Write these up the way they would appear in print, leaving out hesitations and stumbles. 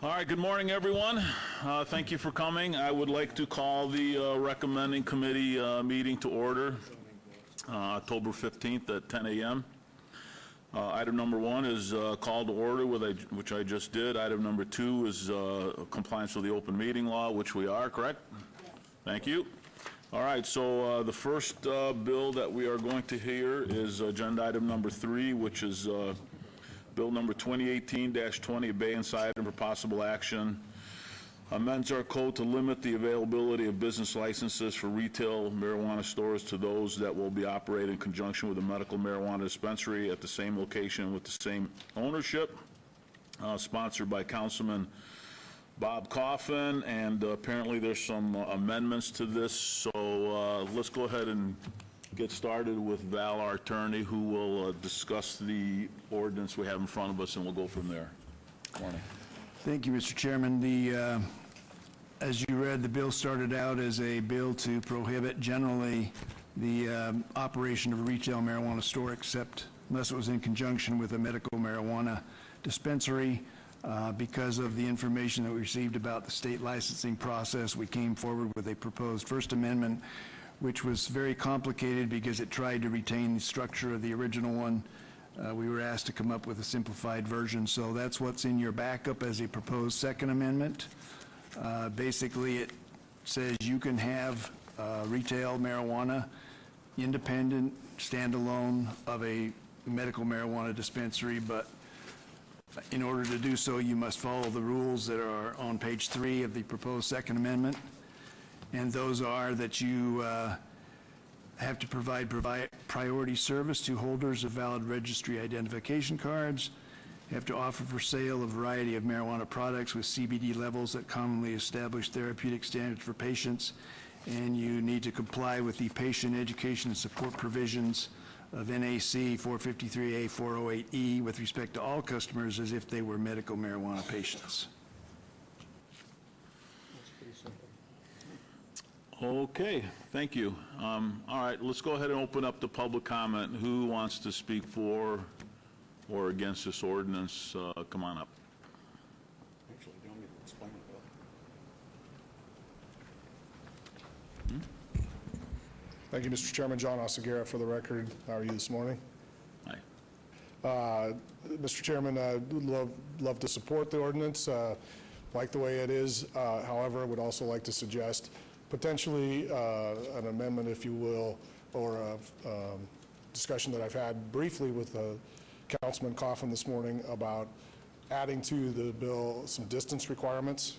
All right, good morning, everyone. Thank you for coming. I would like to call the recommending committee meeting to order October 15th at 10 a.m. Item number 1 is call to order, which I just did. Item number 2 is compliance with the open meeting law, which we are, correct? Yes. Thank you. All right, so the first bill that we are going to hear is agenda item number 3, which is Bill number 2018-20, abeyance item for possible action. Amends our code to limit the availability of business licenses for retail marijuana stores to those that will be operated in conjunction with a medical marijuana dispensary at the same location with the same ownership. Sponsored by Councilman Bob Coffin, and apparently there's some amendments to this. So let's go ahead and get started with Val, our attorney, who will discuss the ordinance we have in front of us, and we'll go from there. Morning. Thank you, Mr. Chairman. As you read, the bill started out as a bill to prohibit generally the operation of a retail marijuana store, except unless it was in conjunction with a medical marijuana dispensary. Because of the information that we received about the state licensing process, we came forward with a proposed First Amendment, which was very complicated because it tried to retain the structure of the original one. We were asked to come up with a simplified version, so that's what's in your backup as a proposed Second Amendment. Basically, it says you can have retail marijuana independent, standalone of a medical marijuana dispensary, but in order to do so, you must follow the rules that are on page 3 of the proposed Second Amendment. And those are that you have to provide priority service to holders of valid registry identification cards. You have to offer for sale a variety of marijuana products with CBD levels that commonly establish therapeutic standards for patients. And you need to comply with the patient education and support provisions of NAC 453A 408E with respect to all customers as if they were medical marijuana patients. Okay, thank you. All right, let's go ahead and open up the public comment. Who wants to speak for or against this ordinance? Come on up. Actually, you don't need to explain it, though. Thank you, Mr. Chairman. John Oseguera for the record. How are you this morning? Hi. Mr. Chairman, I'd love to support the ordinance, like the way it is. However, I would also like to suggest potentially an amendment, if you will, or a discussion that I've had briefly with Councilman Coffin this morning about adding to the bill some distance requirements.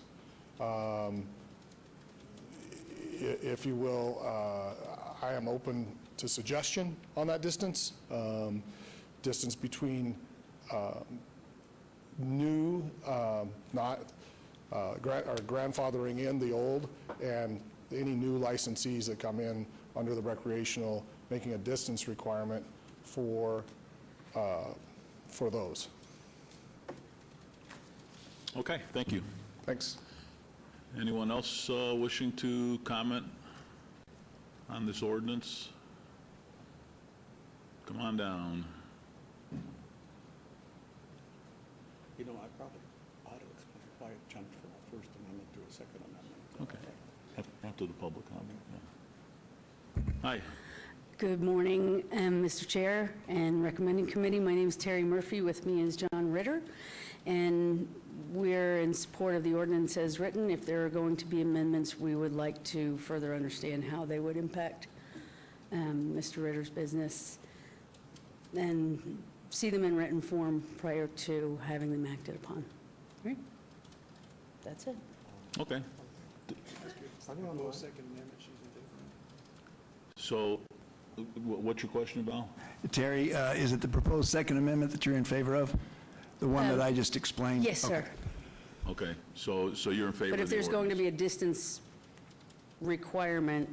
If you will, I am open to suggestion on that distance. Distance between new, not grandfathering in the old, and any new licensees that come in under the recreational, making a distance requirement for those. Okay, thank you. Thanks. Anyone else wishing to comment on this ordinance? Come on down. You know, I probably ought to explain why it jumped from a First Amendment to a Second Amendment. Okay. After the public comment. Yeah. Hi. Good morning, Mr. Chair and recommending committee. My name is Terry Murphy. With me is John Ritter, and we're in support of the ordinance as written. If there are going to be amendments, we would like to further understand how they would impact Mr. Ritter's business and see them in written form prior to having them acted upon. Right? That's it. Okay. So, what's your question about? Terry, is it the proposed Second Amendment that you're in favor of? The one that I just explained? Yes, sir. Okay, so you're in favor of the But if there's going to ordinance. be a distance requirement,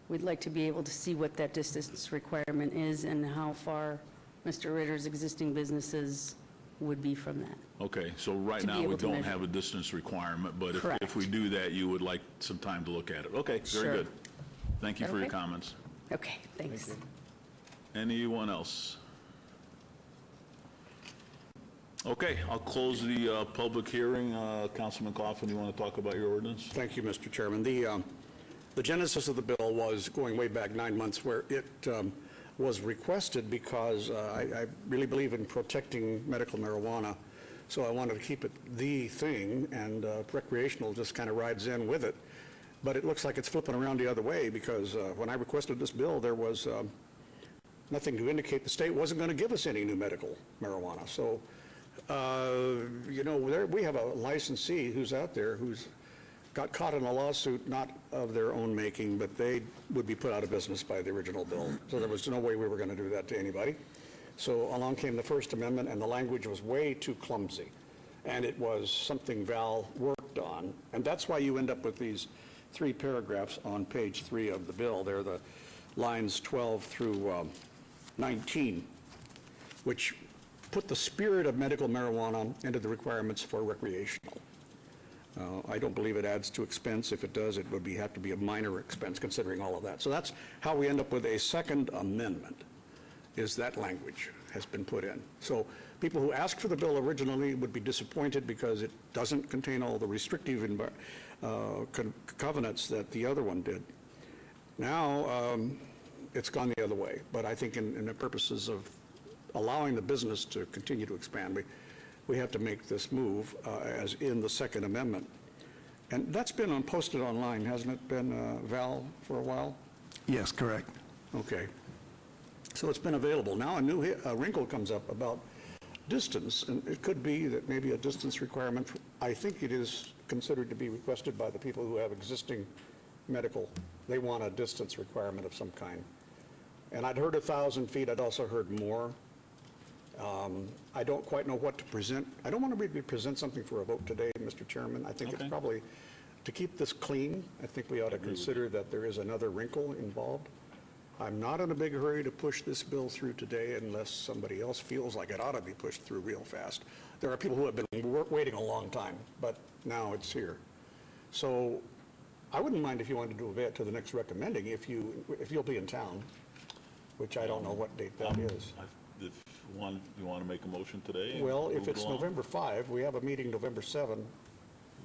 we'd like to be able to see what that distance requirement is and how far Mr. Ritter's existing businesses would be from that. Okay, so right to be now we able to don't measure. have a distance requirement, but if Correct. we do that, you would like some time to look at it. Okay, very Sure. good. Thank you for your Okay. comments. Okay, thanks. Anyone else? Okay, I'll close the public hearing. Councilman Coffin, you want to talk about your ordinance? Thank you, Mr. Chairman. The genesis of the bill was going way back 9 months, where it was requested because I really believe in protecting medical marijuana, so I wanted to keep it the thing, and recreational just kind of rides in with it. But it looks like it's flipping around the other way, because when I requested this bill, there was nothing to indicate the state wasn't going to give us any new medical marijuana. So, you know, we have a licensee who's out there who's got caught in a lawsuit, not of their own making, but they would be put out of business by the original bill. So there was no way we were going to do that to anybody. So along came the First Amendment, and the language was way too clumsy. And it was something Val worked on. And that's why you end up with these 3 paragraphs on page 3 of the bill. They're the lines 12 through 19, which put the spirit of medical marijuana into the requirements for recreational. I don't believe it adds to expense. If it does, it would have to be a minor expense, considering all of that. So that's how we end up with a Second Amendment, is that language has been put in. So people who asked for the bill originally would be disappointed because it doesn't contain all the restrictive covenants that the other one did. Now, it's gone the other way. But I think in the purposes of allowing the business to continue to expand, we have to make this move as in the Second Amendment. And that's been posted online, hasn't it been, Val, for a while? Yes, correct. Okay. So it's been available. Now a new wrinkle comes up about distance, and it could be that maybe a distance requirement. I think it is considered to be requested by the people who have existing medical. They want a distance requirement of some kind. And I'd heard 1,000 feet. I'd also heard more. I don't quite know what to present. I don't want to present something for a vote today, Mr. Chairman. I think it's probably, to keep this clean, I think we ought to consider that there is another wrinkle involved. I'm not in a big hurry to push this bill through today unless somebody else feels like it ought to be pushed through real fast. There are people who have been waiting a long time, but now it's here. So I wouldn't mind if you wanted to do it to the next recommending, if you'll be in town, which I don't know what date that is. If you want to make a motion today? Well, if it's November 5, we have a meeting November 7.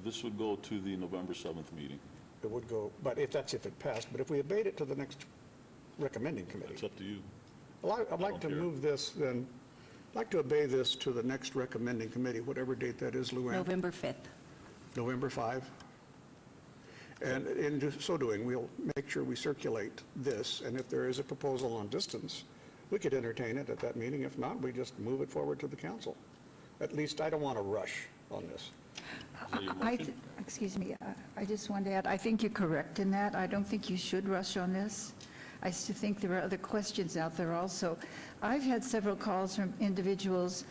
This would go to the November 7th meeting. It would go, but if it passed. But if we abate it to the next recommending committee. It's up to you. Well, I'd like to move this then, I'd like to obey this to the next recommending committee, whatever date that is, Luann. November 5th. November 5. And in so doing, we'll make sure we circulate this, and if there is a proposal on distance, we could entertain it at that meeting. If not, we just move it forward to the council. At least I don't want to rush on this. Excuse me, I just wanted to add, I think you're correct in that. I don't think you should rush on this. I still think there are other questions out there also. I've had several calls from individuals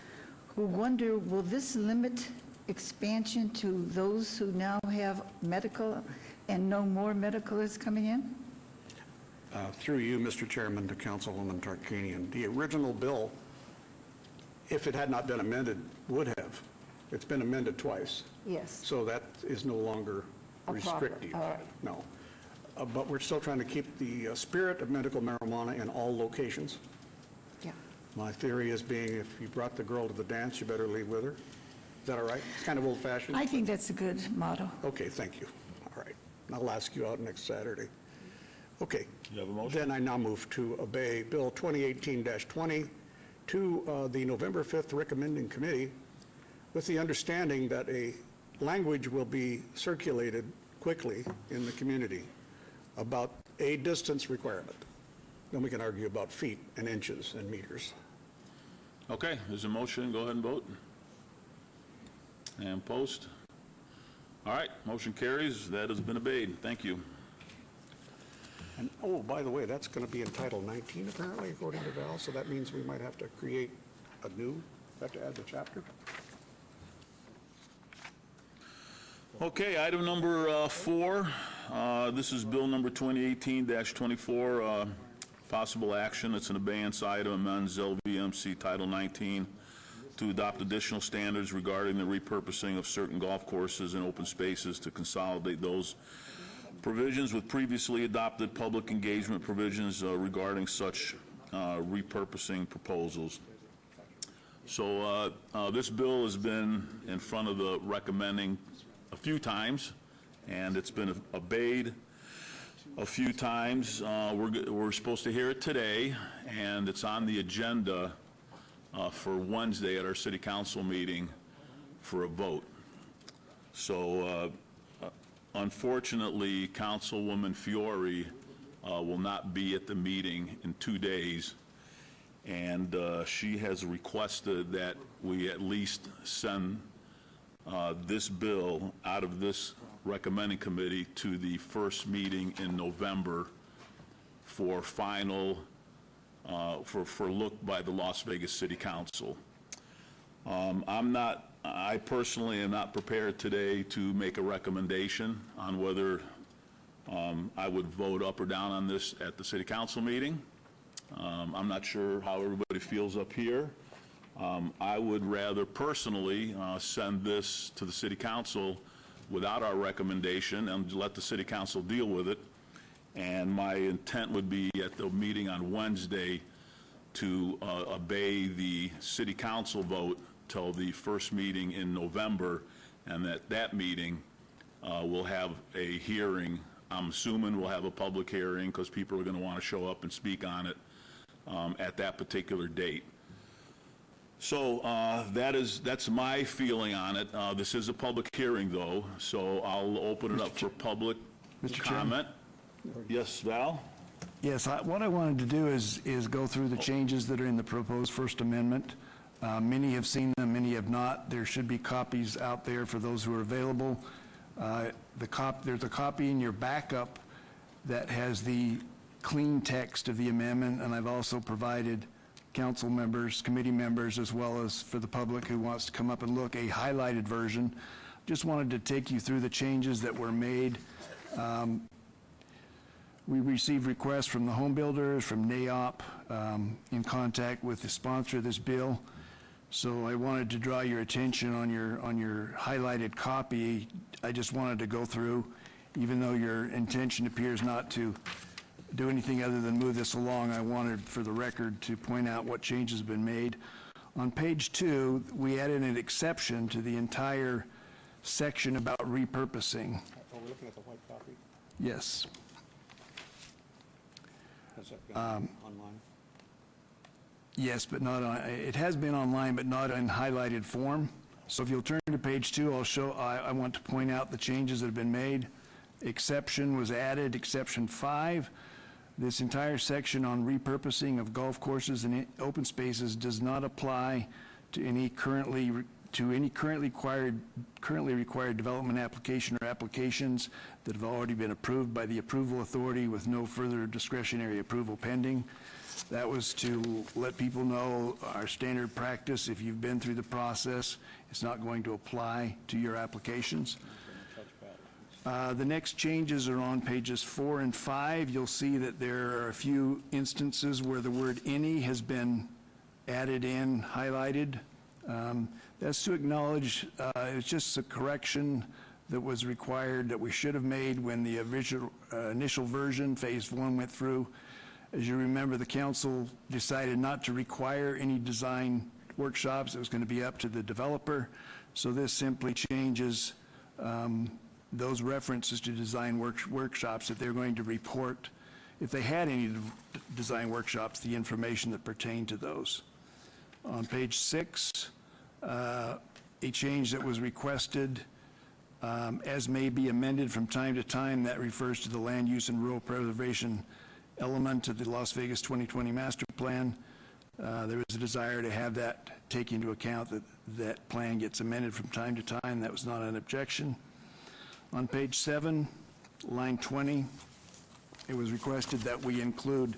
who wonder, will this limit expansion to those who now have medical and no more medical is coming in? Through you, Mr. Chairman, to Councilwoman Tarkanian, the original bill, if it had not been amended, would have. It's been amended twice. Yes. So that is no longer A problem. restrictive. All right. No. But we're still trying to keep the spirit of medical marijuana in all locations. Yeah. My theory is being, if you brought the girl to the dance, you better leave with her. Is that all right? It's kind of old-fashioned. I think that's a good motto. Okay, thank you. All right. I'll ask you out next Saturday. Okay. You have a motion? Then I now move to obey Bill 2018-20 to the November 5th recommending committee, with the understanding that a language will be circulated quickly in the community about a distance requirement. Then we can argue about feet and inches and meters. Okay, there's a motion. Go ahead and vote. And post. All right, motion carries. That has been obeyed. Thank you. And, oh, by the way, that's going to be in Title 19 apparently, according to Val, so that means we might have to create have to add the chapter. Okay, item number 4. This is bill number 2018-24, possible action. It's an abeyance item, amends LVMC Title 19 to adopt additional standards regarding the repurposing of certain golf courses and open spaces to consolidate those provisions with previously adopted public engagement provisions regarding such repurposing proposals. So this bill has been in front of the recommending a few times, and it's been obeyed a few times. We're supposed to hear it today, and it's on the agenda for Wednesday at our city council meeting for a vote. So unfortunately, Councilwoman Fiore will not be at the meeting in 2 days, and she has requested that we at least send this bill out of this recommending committee to the first meeting in November for final, for look by the Las Vegas City Council. I personally am not prepared today to make a recommendation on whether I would vote up or down on this at the city council meeting. I'm not sure how everybody feels up here. I would rather personally send this to the city council without our recommendation and let the city council deal with it. And my intent would be at the meeting on Wednesday to obey the city council vote till the first meeting in November, and at that meeting we'll have a hearing. I'm assuming we'll have a public hearing because people are going to want to show up and speak on it at that particular date. So that's my feeling on it. This is a public hearing, though, so I'll open it up for public comment. Yes, Val? Yes, what I wanted to do is go through the changes that are in the proposed First Amendment. Many have seen them, many have not. There should be copies out there for those who are available. There's a copy in your backup that has the clean text of the amendment, and I've also provided council members, committee members, as well as for the public who wants to come up and look, a highlighted version. Just wanted to take you through the changes that were made. We received requests from the home builders, from NAIOP, in contact with the sponsor of this bill. So I wanted to draw your attention on your highlighted copy. I just wanted to go through, even though your intention appears not to do anything other than move this along, I wanted for the record to point out what changes have been made. On page 2, we added an exception to the entire section about repurposing. Are we looking at the white copy? Yes. Has that been online? Yes, but not on, it has been online, but not in highlighted form. So if you'll turn to page 2, I want to point out the changes that have been made. Exception was added, exception 5. This entire section on repurposing of golf courses and open spaces does not apply to any currently required development application or applications that have already been approved by the approval authority with no further discretionary approval pending. That was to let people know our standard practice. If you've been through the process, it's not going to apply to your applications. The next changes are on pages 4 and 5. You'll see that there are a few instances where the word any has been added in, highlighted. That's to acknowledge it's just a correction that was required that we should have made when the original, initial version, phase 1, went through. As you remember, the council decided not to require any design workshops. It was going to be up to the developer. So this simply changes those references to design workshops, that they're going to report, if they had any design workshops, the information that pertained to those. On page 6, a change that was requested, as may be amended from time to time, that refers to the land use and rural preservation element of the Las Vegas 2020 master plan. There was a desire to have that take into account, that plan gets amended from time to time. That was not an objection. On page 7, line 20, it was requested that we include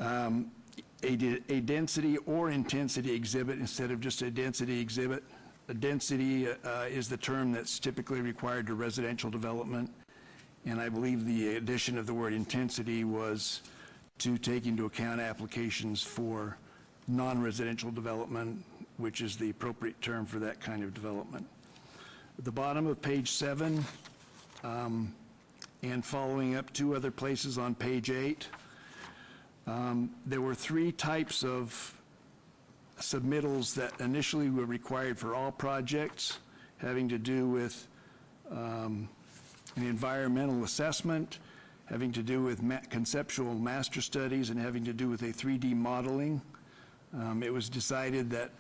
a density or intensity exhibit instead of just a density exhibit. A density is the term that's typically required to residential development, and I believe the addition of the word intensity was to take into account applications for non-residential development, which is the appropriate term for that kind of development. At the bottom of page 7, and following up 2 other places on page 8, there were 3 types of submittals that initially were required for all projects, having to do with an environmental assessment, having to do with conceptual master studies, and having to do with a 3D modeling. It was decided that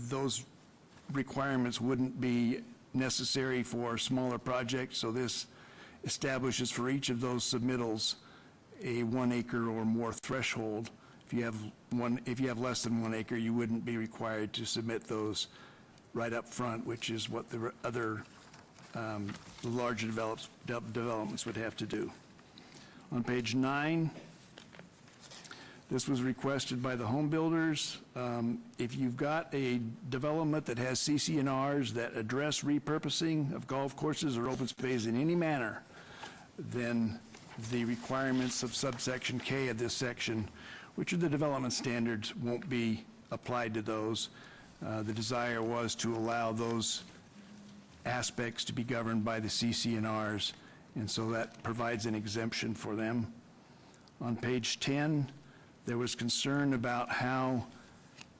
those requirements wouldn't be necessary for smaller projects, so this establishes for each of those submittals a 1 acre or more threshold. If you have less than 1 acre, you wouldn't be required to submit those right up front, which is what the other the larger developments would have to do. On page 9, this was requested by the home builders. If you've got a development that has CC&Rs that address repurposing of golf courses or open space in any manner, then the requirements of subsection K of this section, which are the development standards, won't be applied to those. The desire was to allow those aspects to be governed by the CC&Rs, and so that provides an exemption for them. On page 10, there was concern about how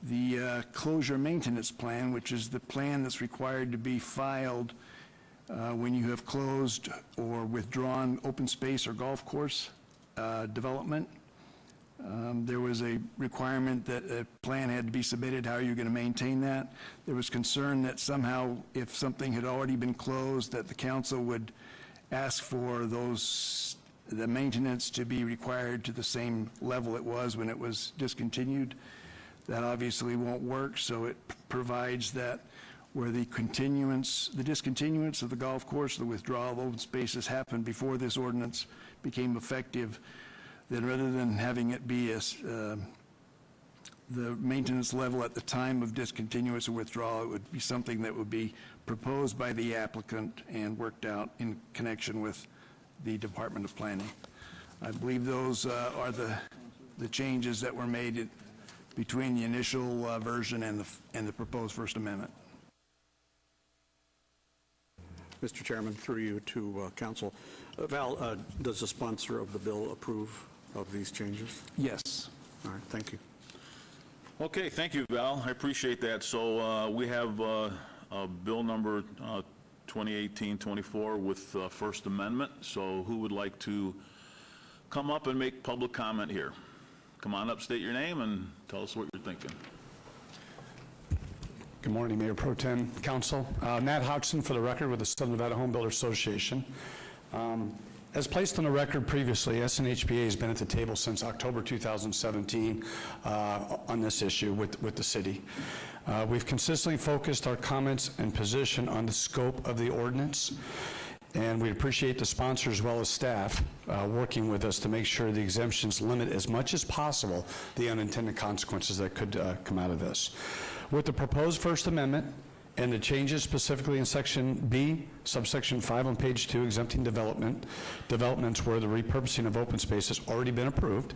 the closure maintenance plan, which is the plan that's required to be filed when you have closed or withdrawn open space or golf course development. There was a requirement that a plan had to be submitted. How are you going to maintain that? There was concern that somehow if something had already been closed, that the council would ask for the maintenance to be required to the same level it was when it was discontinued. That obviously won't work, so it provides that where the discontinuance of the golf course, the withdrawal of open spaces happened before this ordinance became effective, then rather than having it be the maintenance level at the time of discontinuance or withdrawal, it would be something that would be proposed by the applicant and worked out in connection with the Department of Planning. I believe those are the changes that were made between the initial version and the proposed First Amendment. Mr. Chairman, through you to council. Val, does the sponsor of the bill approve of these changes? Yes. All right, thank you. Okay, thank you, Val. I appreciate that. So we have bill number 2018-24 with First Amendment. So who would like to come up and make public comment here? Come on up, state your name, and tell us what you're thinking. Good morning, Mayor Pro Tem, Council. Matt Hodgson, for the record, with the Southern Nevada Home Builder Association. As placed on the record previously, SNHPA has been at the table since October 2017 on this issue with the city. We've consistently focused our comments and position on the scope of the ordinance, and we appreciate the sponsor as well as staff working with us to make sure the exemptions limit as much as possible the unintended consequences that could come out of this. With the proposed First Amendment and the changes specifically in Section B, subsection 5 on page 2, exempting developments where the repurposing of open space has already been approved,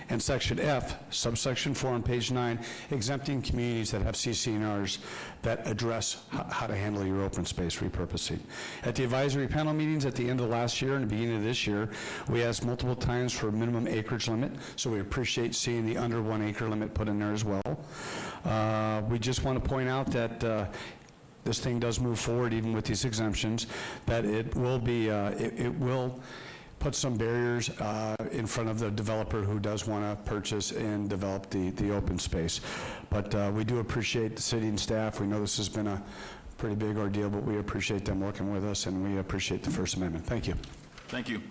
and Section F, subsection 4 on page 9, exempting communities that have CC&Rs that address how to handle your open space repurposing. At the advisory panel meetings at the end of last year and the beginning of this year, we asked multiple times for a minimum acreage limit, so we appreciate seeing the under 1 acre limit put in there as well. We just want to point out that this thing does move forward even with these exemptions, that it will be, it will put some barriers in front of the developer who does want to purchase and develop the open space. But we do appreciate the city and staff. We know this has been a pretty big ordeal, but we appreciate them working with us, and we appreciate the First Amendment. Thank you. Thank you.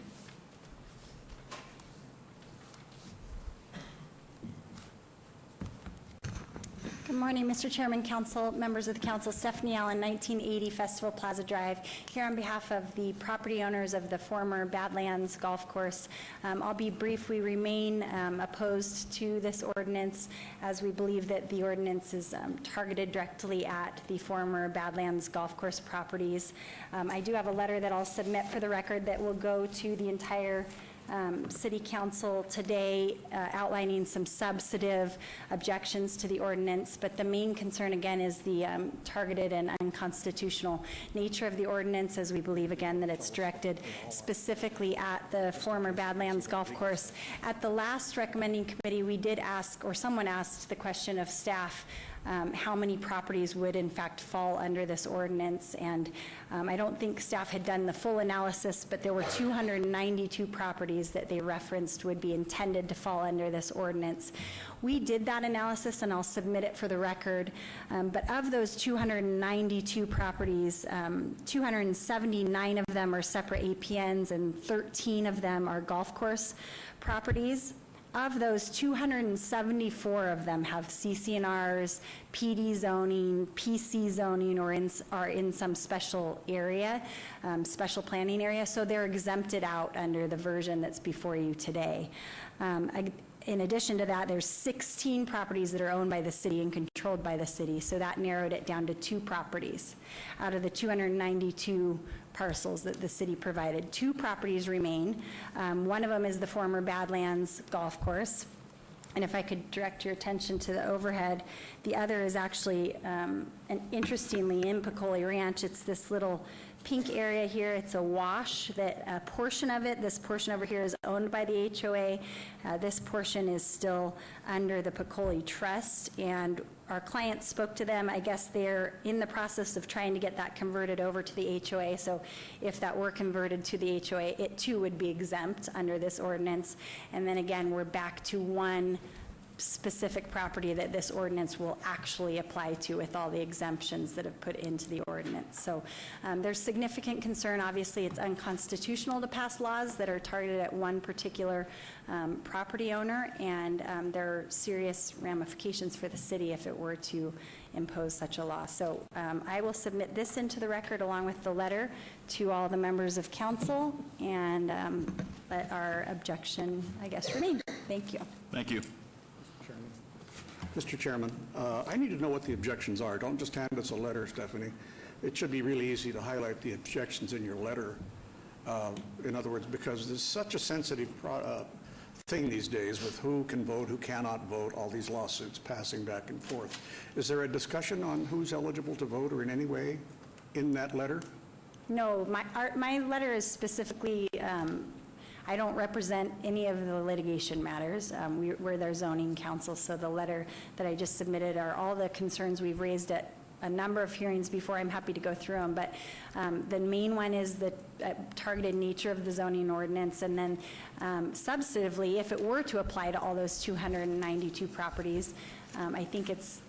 Good morning, Mr. Chairman, Council, members of the Council. Stephanie Allen, 1980 Festival Plaza Drive, here on behalf of the property owners of the former Badlands Golf Course. I'll be brief. We remain opposed to this ordinance, as we believe that the ordinance is targeted directly at the former Badlands Golf Course properties. I do have a letter that I'll submit for the record that will go to the entire City Council today outlining some substantive objections to the ordinance, but the main concern again is the targeted and unconstitutional nature of the ordinance, as we believe again that it's directed specifically at the former Badlands Golf Course. At the last recommending committee, we did ask, or someone asked the question of staff, how many properties would in fact fall under this ordinance. And I don't think staff had done the full analysis, but there were 292 properties that they referenced would be intended to fall under this ordinance. We did that analysis, and I'll submit it for the record. But of those 292 properties, 279 of them are separate APNs, and 13 of them are golf course properties. Of those, 274 of them have CC&Rs, PD zoning, PC zoning, or are in some special area, special planning area, so they're exempted out under the version that's before you today. In addition to that, there's 16 properties that are owned by the city and controlled by the city, so that narrowed it down to 2 properties. Out of the 292 parcels that the city provided, 2 properties remain. One of them is the former Badlands Golf Course. And if I could direct your attention to the overhead, the other is actually, and interestingly, in Peccole Ranch, it's this little pink area here. It's a wash that a portion of it, this portion over here, is owned by the HOA. This portion is still under the Peccole Trust, and our client spoke to them. I guess they're in the process of trying to get that converted over to the HOA, so if that were converted to the HOA, it too would be exempt under this ordinance. And then again, we're back to one specific property that this ordinance will actually apply to, with all the exemptions that have put into the ordinance. So there's significant concern. Obviously, it's unconstitutional to pass laws that are targeted at one particular property owner, and there are serious ramifications for the city if it were to impose such a law. So I will submit this into the record along with the letter to all the members of council, and let our objection, I guess, remain. Thank you. Thank you. Mr. Chairman, I need to know what the objections are. Don't just hand us a letter, Stephanie. It should be really easy to highlight the objections in your letter. In other words, because there's such a sensitive thing these days with who can vote, who cannot vote, all these lawsuits passing back and forth. Is there a discussion on who's eligible to vote or in any way in that letter? No, my letter is specifically, I don't represent any of the litigation matters. We're their zoning counsel, so the letter that I just submitted are all the concerns we've raised at a number of hearings before. I'm happy to go through them, but the main one is the targeted nature of the zoning ordinance, and then substantively, if it were to apply to all those 292 properties, I think it's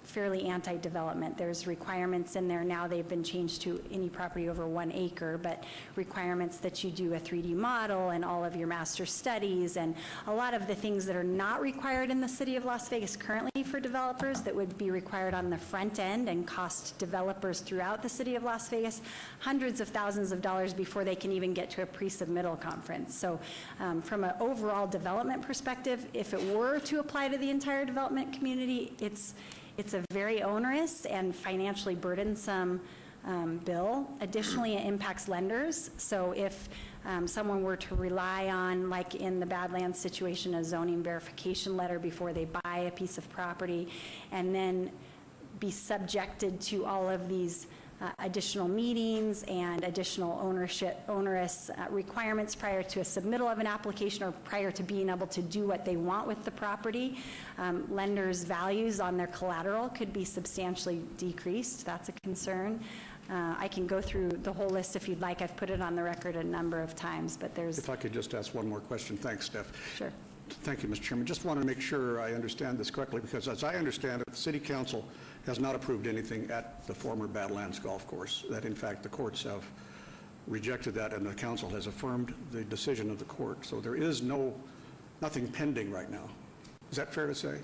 fairly anti-development. There's requirements in there now. They've been changed to any property over 1 acre, but requirements that you do a 3D model and all of your master studies, and a lot of the things that are not required in the city of Las Vegas currently for developers that would be required on the front end and cost developers throughout the city of Las Vegas hundreds of thousands of dollars before they can even get to a pre-submittal conference. So from an overall development perspective, if it were to apply to the entire development community, it's a very onerous and financially burdensome bill. Additionally, it impacts lenders. So if someone were to rely on, like in the Badlands situation, a zoning verification letter before they buy a piece of property, and then be subjected to all of these additional meetings and additional onerous requirements prior to a submittal of an application or prior to being able to do what they want with the property, lenders' values on their collateral could be substantially decreased. That's a concern. I can go through the whole list if you'd like. I've put it on the record a number of times, but there's... If I could just ask one more question. Thanks, Steph. Sure. Thank you, Mr. Chairman. Just want to make sure I understand this correctly, because as I understand it, the City Council has not approved anything at the former Badlands Golf Course, that in fact the courts have rejected that and the council has affirmed the decision of the court. So there is nothing pending right now. Is that fair to say?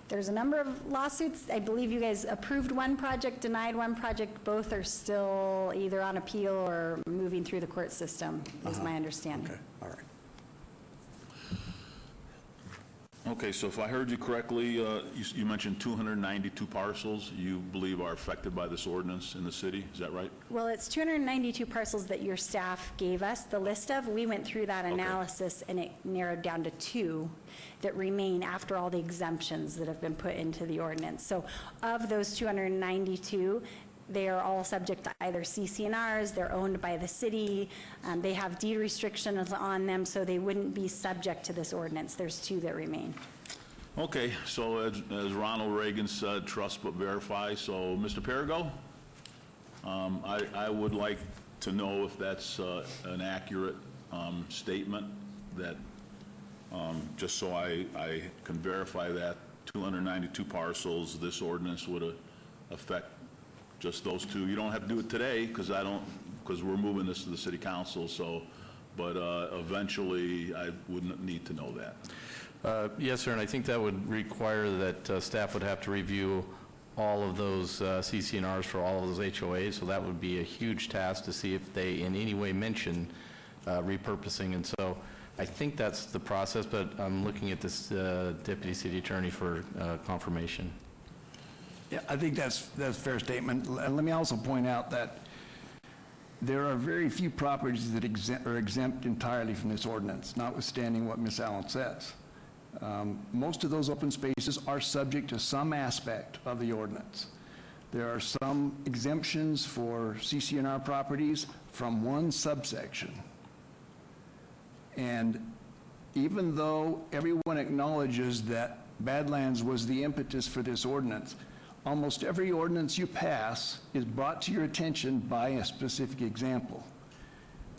There's a number of lawsuits. I believe you guys approved one project, denied one project. Both are still either on appeal or moving through the court system, is my understanding. Okay, all right. Okay, so if I heard you correctly, you mentioned 292 parcels you believe are affected by this ordinance in the city. Is that right? Well, it's 292 parcels that your staff gave us the list of. We went through that analysis, and it narrowed down to 2 that remain after all the exemptions that have been put into the ordinance. So of those 292, they are all subject to either CC&Rs, they're owned by the city, they have deed restrictions on them, so they wouldn't be subject to this ordinance. There's 2 that remain. Okay, so as Ronald Reagan said, trust but verify. So, Mr. Perigo, I would like to know if that's an accurate statement, that, just so I can verify that 292 parcels, this ordinance would affect just those two. You don't have to do it today, because we're moving this to the city council, so, but eventually I would need to know that. Yes, sir, and I think that would require that staff would have to review all of those CCNRs for all of those HOAs, so that would be a huge task to see if they in any way mention repurposing, and so I think that's the process, but I'm looking at this Deputy City Attorney for confirmation. Yeah, I think that's a fair statement. And let me also point out that there are very few properties that are exempt entirely from this ordinance, notwithstanding what Ms. Allen says. Most of those open spaces are subject to some aspect of the ordinance. There are some exemptions for CCNR properties from one subsection. And even though everyone acknowledges that Badlands was the impetus for this ordinance, almost every ordinance you pass is brought to your attention by a specific example.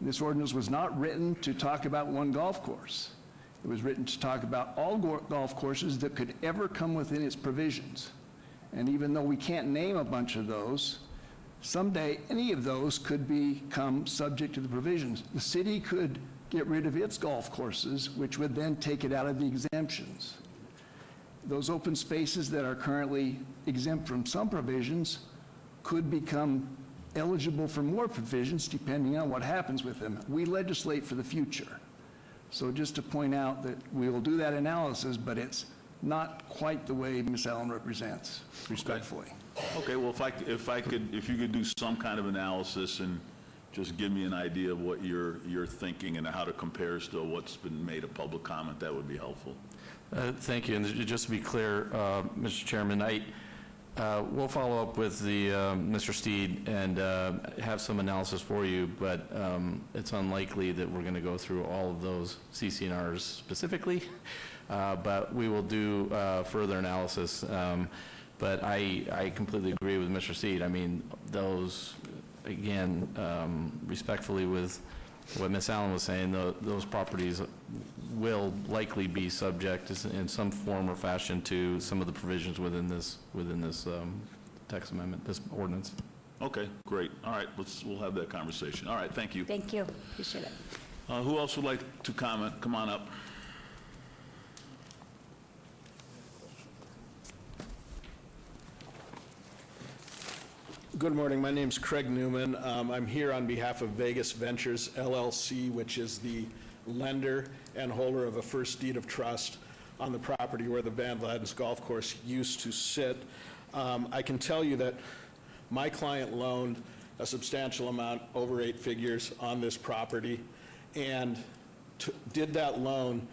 This ordinance was not written to talk about one golf course. It was written to talk about all golf courses that could ever come within its provisions. And even though we can't name a bunch of those, someday any of those could become subject to the provisions. The city could get rid of its golf courses, which would then take it out of the exemptions. Those open spaces that are currently exempt from some provisions could become eligible for more provisions depending on what happens with them. We legislate for the future. So just to point out that we will do that analysis, but it's not quite the way Ms. Allen represents, respectfully. Okay, well, if you could do some kind of analysis and just give me an idea of what you're thinking and how it compares to what's been made a public comment, that would be helpful. Thank you, and just to be clear, Mr. Chairman, we'll follow up with the Mr. Steed and have some analysis for you, but it's unlikely that we're going to go through all of those CCNRs specifically, but we will do further analysis. But I completely agree with Mr. Steed. I mean, those, again, respectfully with what Ms. Allen was saying, those properties will likely be subject in some form or fashion to some of the provisions within this text amendment, this ordinance. Okay, great. All right, we'll have that conversation. All right, thank you. Thank you. Appreciate it. Who else would like to comment? Come on up. Good morning. My name's Craig Newman. I'm here on behalf of Vegas Ventures, LLC, which is the lender and holder of a first deed of trust on the property where the Badlands Golf Course used to sit. I can tell you that my client loaned a substantial amount, over 8 figures, on this property, and did that loan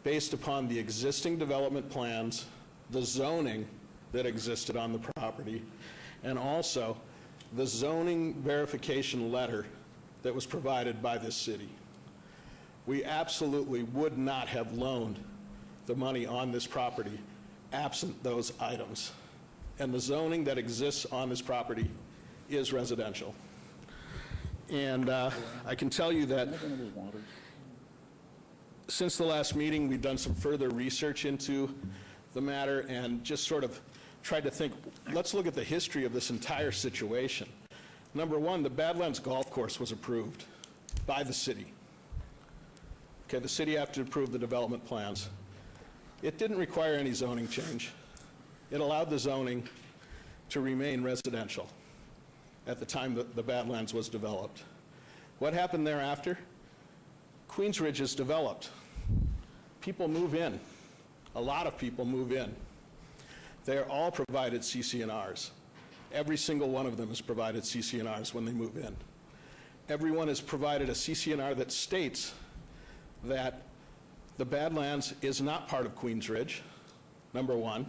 based upon the existing development plans, the zoning that existed on the property, and also the zoning verification letter that was provided by this city. We absolutely would not have loaned the money on this property absent those items. And the zoning that exists on this property is residential. And I can tell you that since the last meeting, we've done some further research into the matter and just sort of tried to think, let's look at the history of this entire situation. Number one, the Badlands Golf Course was approved by the city. Okay, the city had to approve the development plans. It didn't require any zoning change. It allowed the zoning to remain residential at the time that the Badlands was developed. What happened thereafter? Queensridge is developed. People move in. A lot of people move in. They're all provided CCNRs. Every single one of them is provided CCNRs when they move in. Everyone is provided a CCNR that states that the Badlands is not part of Queensridge, number one,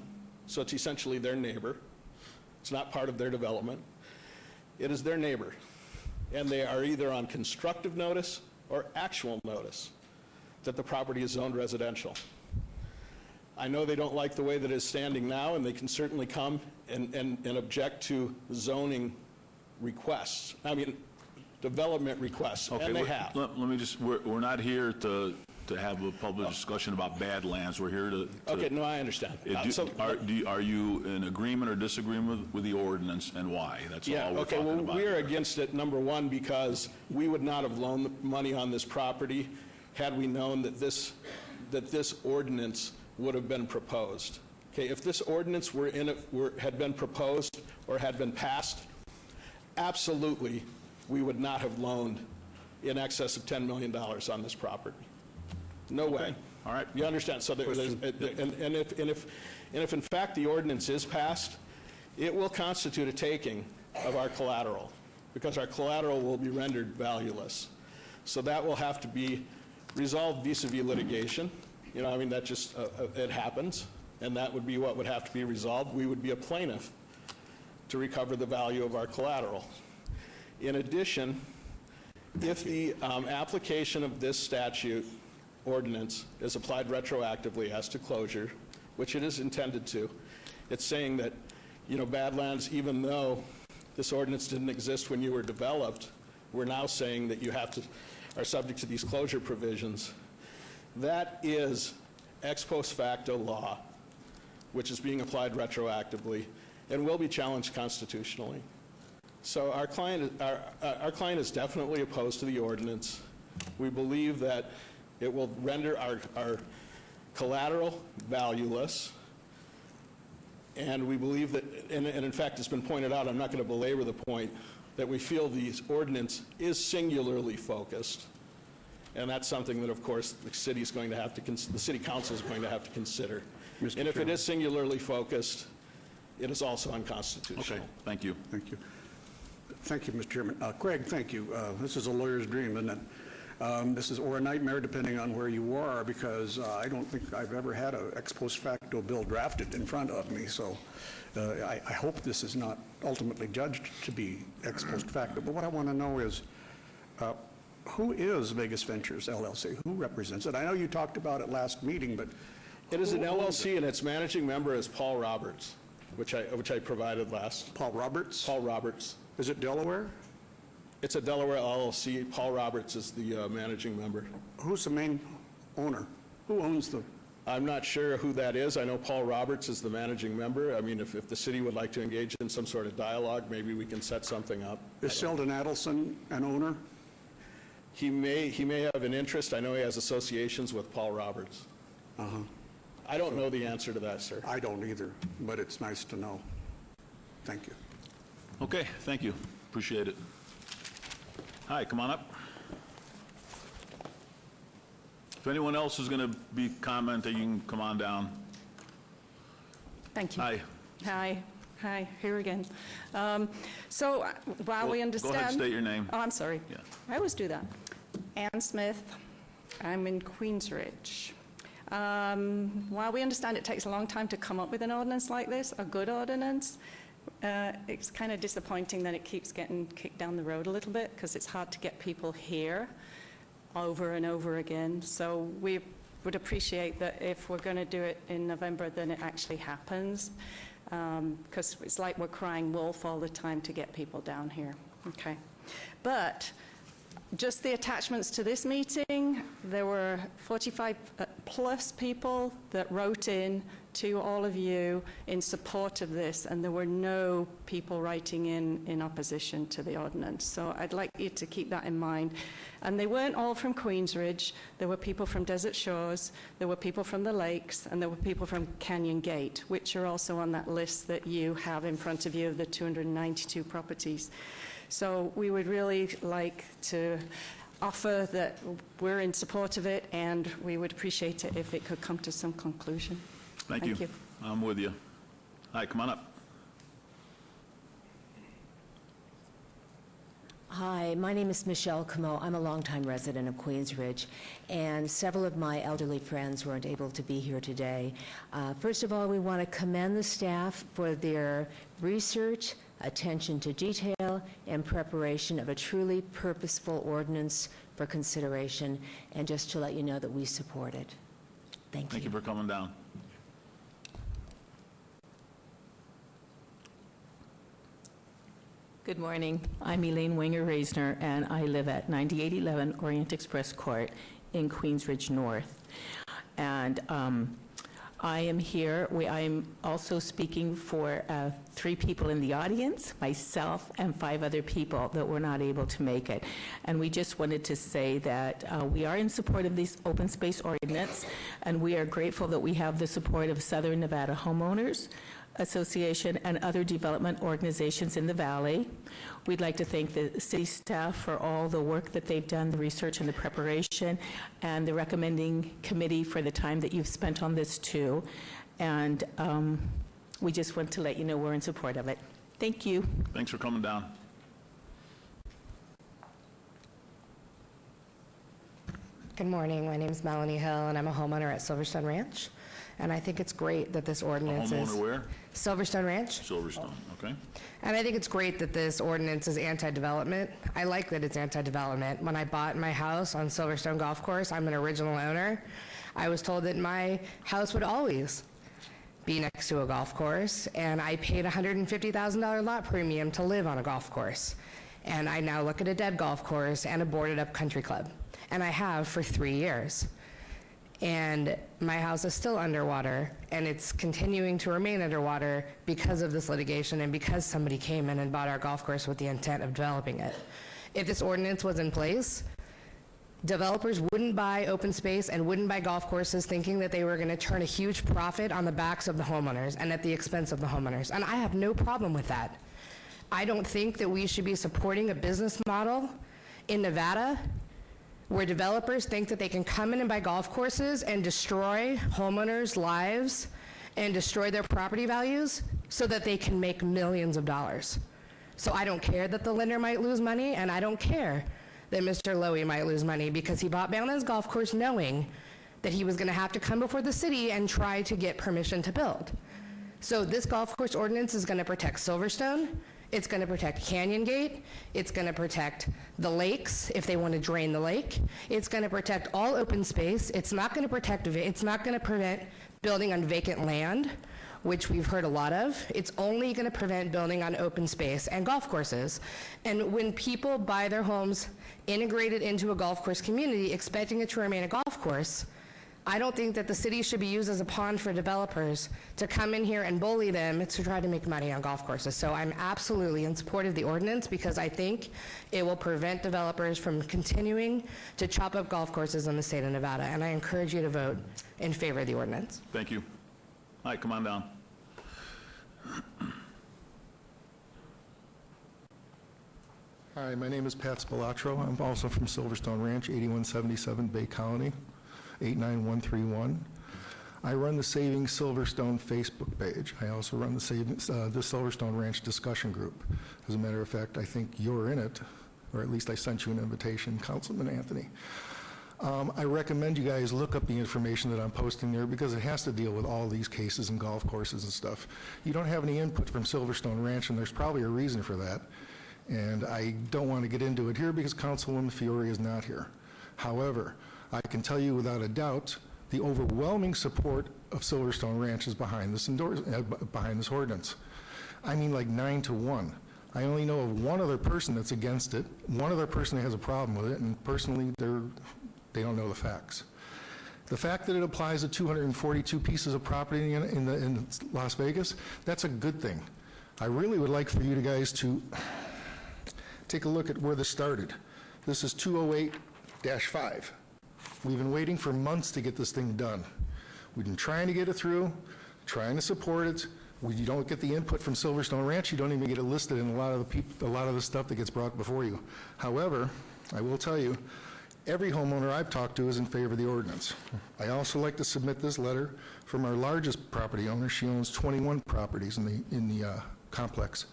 so it's essentially their neighbor. It's not part of their development. It is their neighbor, and they are either on constructive notice or actual notice that the property is zoned residential. I know they don't like the way that it's standing now, and they can certainly come and object to zoning requests, development requests, and they have. Let me just, we're not here to have a public discussion about Badlands. We're here to... Okay, no, I understand. Are you in agreement or disagreement with the ordinance, and why? That's all we're talking about. We're against it, number one, because we would not have loaned the money on this property had we known that this ordinance would have been proposed. Okay, if this ordinance had been proposed or had been passed, absolutely, we would not have loaned in excess of $10 million on this property. No way. All right. You understand? So if in fact the ordinance is passed, it will constitute a taking of our collateral, because our collateral will be rendered valueless. So that will have to be resolved vis-a-vis litigation. That just, it happens, and that would be what would have to be resolved. We would be a plaintiff to recover the value of our collateral. In addition, if the application of this statute ordinance is applied retroactively as to closure, which it is intended to, it's saying that, Badlands, even though this ordinance didn't exist when you were developed, we're now saying that you are subject to these closure provisions. That is ex post facto law, which is being applied retroactively and will be challenged constitutionally. So our client is definitely opposed to the ordinance. We believe that it will render our collateral valueless, and we believe that, and in fact it's been pointed out, I'm not going to belabor the point, that we feel the ordinance is singularly focused, and that's something that, of course, the city council is going to have to consider. And if it is singularly focused, it is also unconstitutional. Okay, thank you. Thank you. Thank you, Mr. Chairman. Craig, thank you. This is a lawyer's dream, isn't it? This is, or a nightmare, depending on where you are, because I don't think I've ever had an ex post facto bill drafted in front of me. So I hope this is not ultimately judged to be ex post facto. But what I want to know is, who is Vegas Ventures LLC? Who represents it? I know you talked about it last meeting, but it is an LLC, and its managing member is Paul Roberts, which I provided last. Paul Roberts? Paul Roberts. Is it Delaware? It's a Delaware LLC. Paul Roberts is the managing member. Who's the main owner? Who owns the? I'm not sure who that is. I know Paul Roberts is the managing member. If the city would like to engage in some sort of dialogue, maybe we can set something up. Is Sheldon Adelson an owner? He may have an interest. I know he has associations with Paul Roberts. Uh-huh. I don't know the answer to that, sir. I don't either, but it's nice to know. Thank you. Okay, thank you. Appreciate it. Hi, come on up. If anyone else is going to be commenting, you can come on down. Thank you. Hi. Hi, here again. So while we understand... Go ahead, state your name. Oh, I'm sorry. Yeah. I always do that. Ann Smith. I'm in Queensridge. While we understand it takes a long time to come up with an ordinance like this, a good ordinance, it's kind of disappointing that it keeps getting kicked down the road a little bit, because it's hard to get people here over and over again. So we would appreciate that if we're going to do it in November, then it actually happens, because it's like we're crying wolf all the time to get people down here. Okay. But just the attachments to this meeting, there were 45 plus people that wrote in to all of you in support of this, and there were no people writing in opposition to the ordinance. So I'd like you to keep that in mind. And they weren't all from Queensridge. There were people from Desert Shores, there were people from the Lakes, and there were people from Canyon Gate, which are also on that list that you have in front of you of the 292 properties. So we would really like to offer that we're in support of it, and we would appreciate it if it could come to some conclusion. Thank you. I'm with you. Hi, come on up. Hi, my name is Michelle Camo. I'm a longtime resident of Queensridge, and several of my elderly friends weren't able to be here today. First of all, we want to commend the staff for their research, attention to detail, and preparation of a truly purposeful ordinance for consideration, and just to let you know that we support it. Thank you. Thank you for coming down. Good morning. I'm Elaine Winger-Reisner, and I live at 9811 Orient Express Court in Queensridge North. And I am here. I'm also speaking for 3 people in the audience, myself and 5 other people that were not able to make it. And we just wanted to say that we are in support of this open space ordinance, and we are grateful that we have the support of Southern Nevada Homeowners Association and other development organizations in the Valley. We'd like to thank the city staff for all the work that they've done, the research and the preparation, and the recommending committee for the time that you've spent on this too. And we just want to let you know we're in support of it. Thank you. Thanks for coming down. Good morning. My name is Melanie Hill, and I'm a homeowner at Silverstone Ranch. And I think it's great that this ordinance is... A homeowner where? Silverstone Ranch. Silverstone, okay. And I think it's great that this ordinance is anti-development. I like that it's anti-development. When I bought my house on Silverstone Golf Course, I'm an original owner, I was told that my house would always be next to a golf course, and I paid a $150,000 lot premium to live on a golf course. And I now look at a dead golf course and a boarded-up country club. And I have for 3 years. And my house is still underwater, and it's continuing to remain underwater because of this litigation and because somebody came in and bought our golf course with the intent of developing it. If this ordinance was in place, developers wouldn't buy open space and wouldn't buy golf courses thinking that they were going to turn a huge profit on the backs of the homeowners and at the expense of the homeowners. And I have no problem with that. I don't think that we should be supporting a business model in Nevada where developers think that they can come in and buy golf courses and destroy homeowners' lives and destroy their property values so that they can make millions of dollars. So I don't care that the lender might lose money, and I don't care that Mr. Lowy might lose money because he bought Badlands Golf Course knowing that he was going to have to come before the city and try to get permission to build. So this golf course ordinance is going to protect Silverstone. It's going to protect Canyon Gate. It's going to protect the lakes if they want to drain the lake. It's going to protect all open space. It's not going to protect, it's not going to prevent building on vacant land, which we've heard a lot of. It's only going to prevent building on open space and golf courses. And when people buy their homes integrated into a golf course community, expecting it to remain a golf course, I don't think that the city should be used as a pawn for developers to come in here and bully them to try to make money on golf courses. So I'm absolutely in support of the ordinance because I think it will prevent developers from continuing to chop up golf courses in the state of Nevada. And I encourage you to vote in favor of the ordinance. Thank you. All right, come on down. Hi, my name is Pat Spilatro. I'm also from Silverstone Ranch, 8177 Bay Colony, 89131. I run the Saving Silverstone Facebook page. I also run the Silverstone Ranch discussion group. As a matter of fact, I think you're in it, or at least I sent you an invitation, Councilman Anthony. I recommend you guys look up the information that I'm posting there because it has to deal with all these cases and golf courses and stuff. You don't have any input from Silverstone Ranch, and there's probably a reason for that. And I don't want to get into it here because Councilwoman Fiore is not here. However, I can tell you without a doubt, the overwhelming support of Silverstone Ranch is behind this ordinance. I mean like 9-1. I only know of one other person that's against it, one other person that has a problem with it, and personally, they don't know the facts. The fact that it applies to 242 pieces of property in Las Vegas, that's a good thing. I really would like for you guys to take a look at where this started. This is 208-5. We've been waiting for months to get this thing done. We've been trying to get it through, trying to support it. You don't get the input from Silverstone Ranch, you don't even get it listed in a lot of the stuff that gets brought before you. However, I will tell you, every homeowner I've talked to is in favor of the ordinance. I also like to submit this letter from our largest property owner. She owns 21 properties in the complex.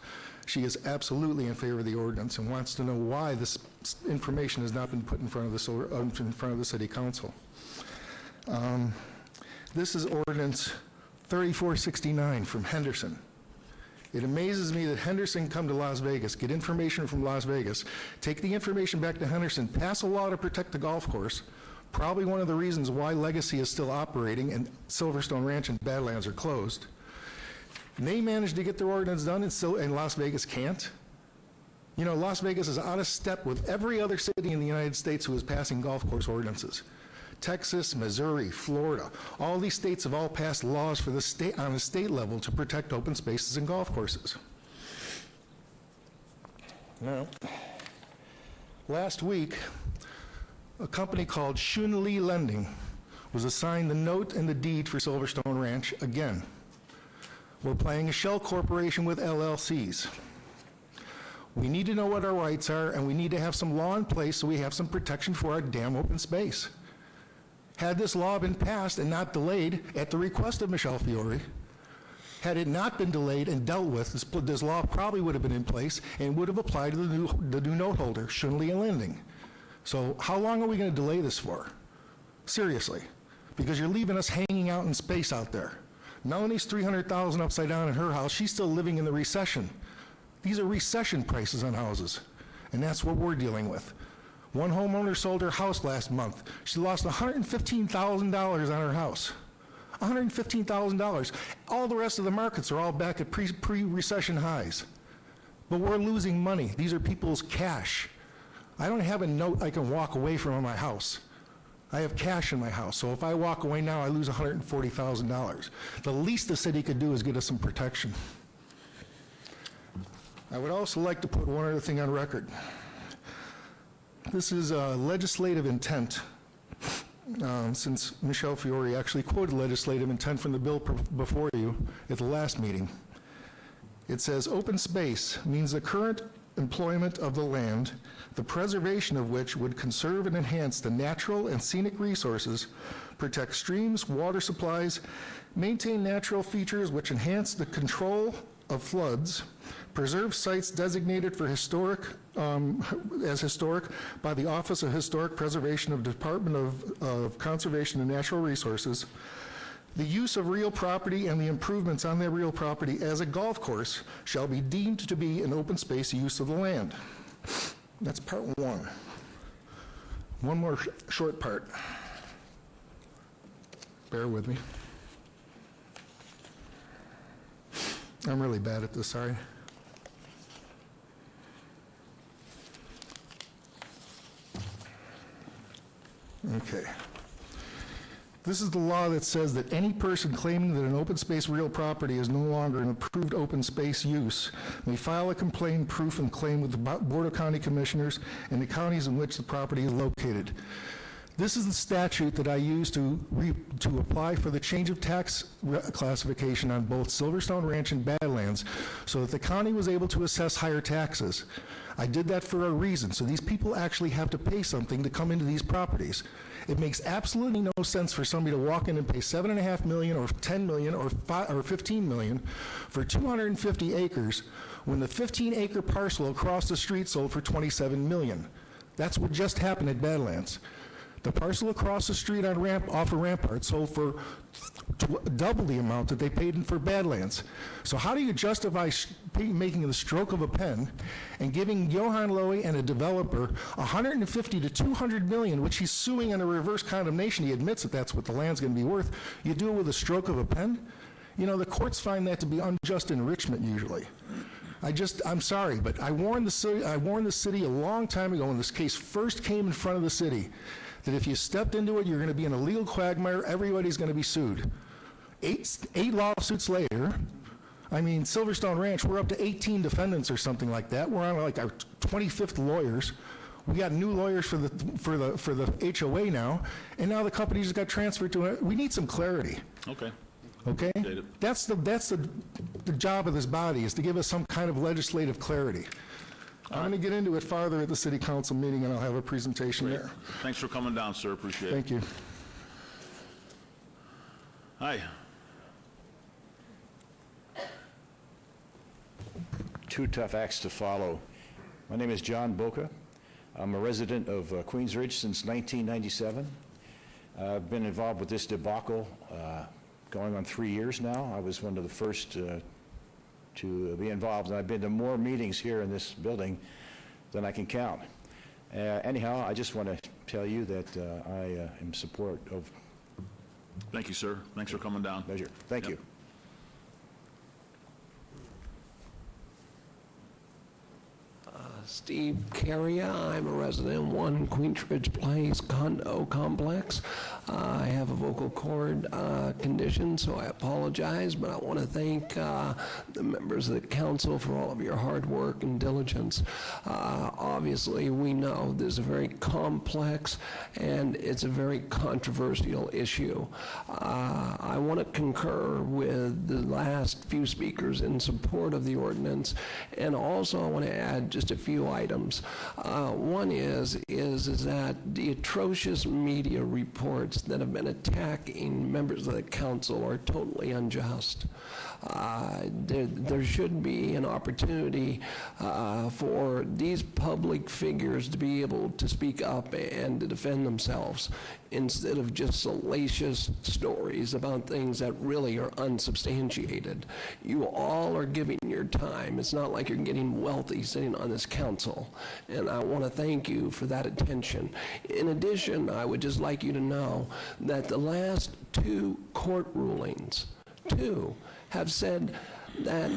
She is absolutely in favor of the ordinance and wants to know why this information has not been put in front of the City Council. This is ordinance 3469 from Henderson. It amazes me that Henderson come to Las Vegas, get information from Las Vegas, take the information back to Henderson, pass a law to protect the golf course, probably one of the reasons why Legacy is still operating and Silverstone Ranch and Badlands are closed. And they managed to get their ordinance done and Las Vegas can't. You know, Las Vegas is out of step with every other city in the United States who is passing golf course ordinances. Texas, Missouri, Florida, all these states have all passed laws for the state, on a state level, to protect open spaces and golf courses. Now, last week, a company called Shun Lee Lending was assigned the note and the deed for Silverstone Ranch again. We're playing a shell corporation with LLCs. We need to know what our rights are, and we need to have some law in place so we have some protection for our damn open space. Had this law been passed and not delayed at the request of Michelle Fiore, had it not been delayed and dealt with, this law probably would have been in place and would have applied to the new note holder, Shun Lee Lending. So how long are we going to delay this for? Seriously. Because you're leaving us hanging out in space out there. Melanie's $300,000 upside down in her house. She's still living in the recession. These are recession prices on houses, and that's what we're dealing with. One homeowner sold her house last month. She lost $115,000 on her house. $115,000. All the rest of the markets are all back at pre-recession highs. But we're losing money. These are people's cash. I don't have a note I can walk away from in my house. I have cash in my house, so if I walk away now, I lose $140,000. The least the city could do is get us some protection. I would also like to put one other thing on record. This is legislative intent, since Michelle Fiore actually quoted legislative intent from the bill before you at the last meeting. It says, open space means the current employment of the land, the preservation of which would conserve and enhance the natural and scenic resources, protect streams, water supplies, maintain natural features which enhance the control of floods, preserve sites designated for historic, as historic by the Office of Historic Preservation of Department of Conservation and Natural Resources, the use of real property and the improvements on that real property as a golf course shall be deemed to be an open space use of the land. That's part one. One more short part. Bear with me. I'm really bad at this, sorry. Okay. This is the law that says that any person claiming that an open space real property is no longer an approved open space use may file a complaint, proof, and claim with the Board of County Commissioners and the counties in which the property is located. This is the statute that I used to apply for the change of tax classification on both Silverstone Ranch and Badlands so that the county was able to assess higher taxes. I did that for a reason, so these people actually have to pay something to come into these properties. It makes absolutely no sense for somebody to walk in and pay $7.5 million or $10 million or $15 million for 250 acres when the 15-acre parcel across the street sold for $27 million. That's what just happened at Badlands. The parcel across the street on off of Rampart sold for double the amount that they paid in for Badlands. So how do you justify making the stroke of a pen and giving Johan Lowy and a developer $150 to $200 million, which he's suing in a reverse condemnation? He admits that that's what the land's going to be worth. You do it with a stroke of a pen? You know, the courts find that to be unjust enrichment usually. I'm sorry, but I warned the city a long time ago when this case first came in front of the city that if you stepped into it, you're going to be in a legal quagmire, everybody's going to be sued. Eight lawsuits later, I mean, Silverstone Ranch, we're up to 18 defendants or something like that. We're on like our 25th lawyers. We got new lawyers for the HOA now, and now the company just got transferred to it. We need some clarity. Okay. Okay? That's the job of this body, is to give us some kind of legislative clarity. I'm going to get into it farther at the city council meeting, and I'll have a presentation there. Thanks for coming down, sir. Appreciate it. Thank you. Hi. Two tough acts to follow. My name is John Boca. I'm a resident of Queens Ridge since 1997. I've been involved with this debacle going on 3 years now. I was one of the first to be involved, and I've been to more meetings here in this building than I can count. Anyhow, I just want to tell you that I am in support of... Thank you, sir. Thanks for coming down. Pleasure. Thank you. Steve Carria. I'm a resident of 1 Queensridge Place condo complex. I have a vocal cord condition, so I apologize, but I want to thank the members of the council for all of your hard work and diligence. Obviously, we know this is a very complex and it's a very controversial issue. I want to concur with the last few speakers in support of the ordinance, and also I want to add just a few items. One is that the atrocious media reports that have been attacking members of the council are totally unjust. There should be an opportunity for these public figures to be able to speak up and to defend themselves instead of just salacious stories about things that really are unsubstantiated. You all are giving your time. It's not like you're getting wealthy sitting on this council, and I want to thank you for that attention. In addition, I would just like you to know that the last 2 court rulings, have said that,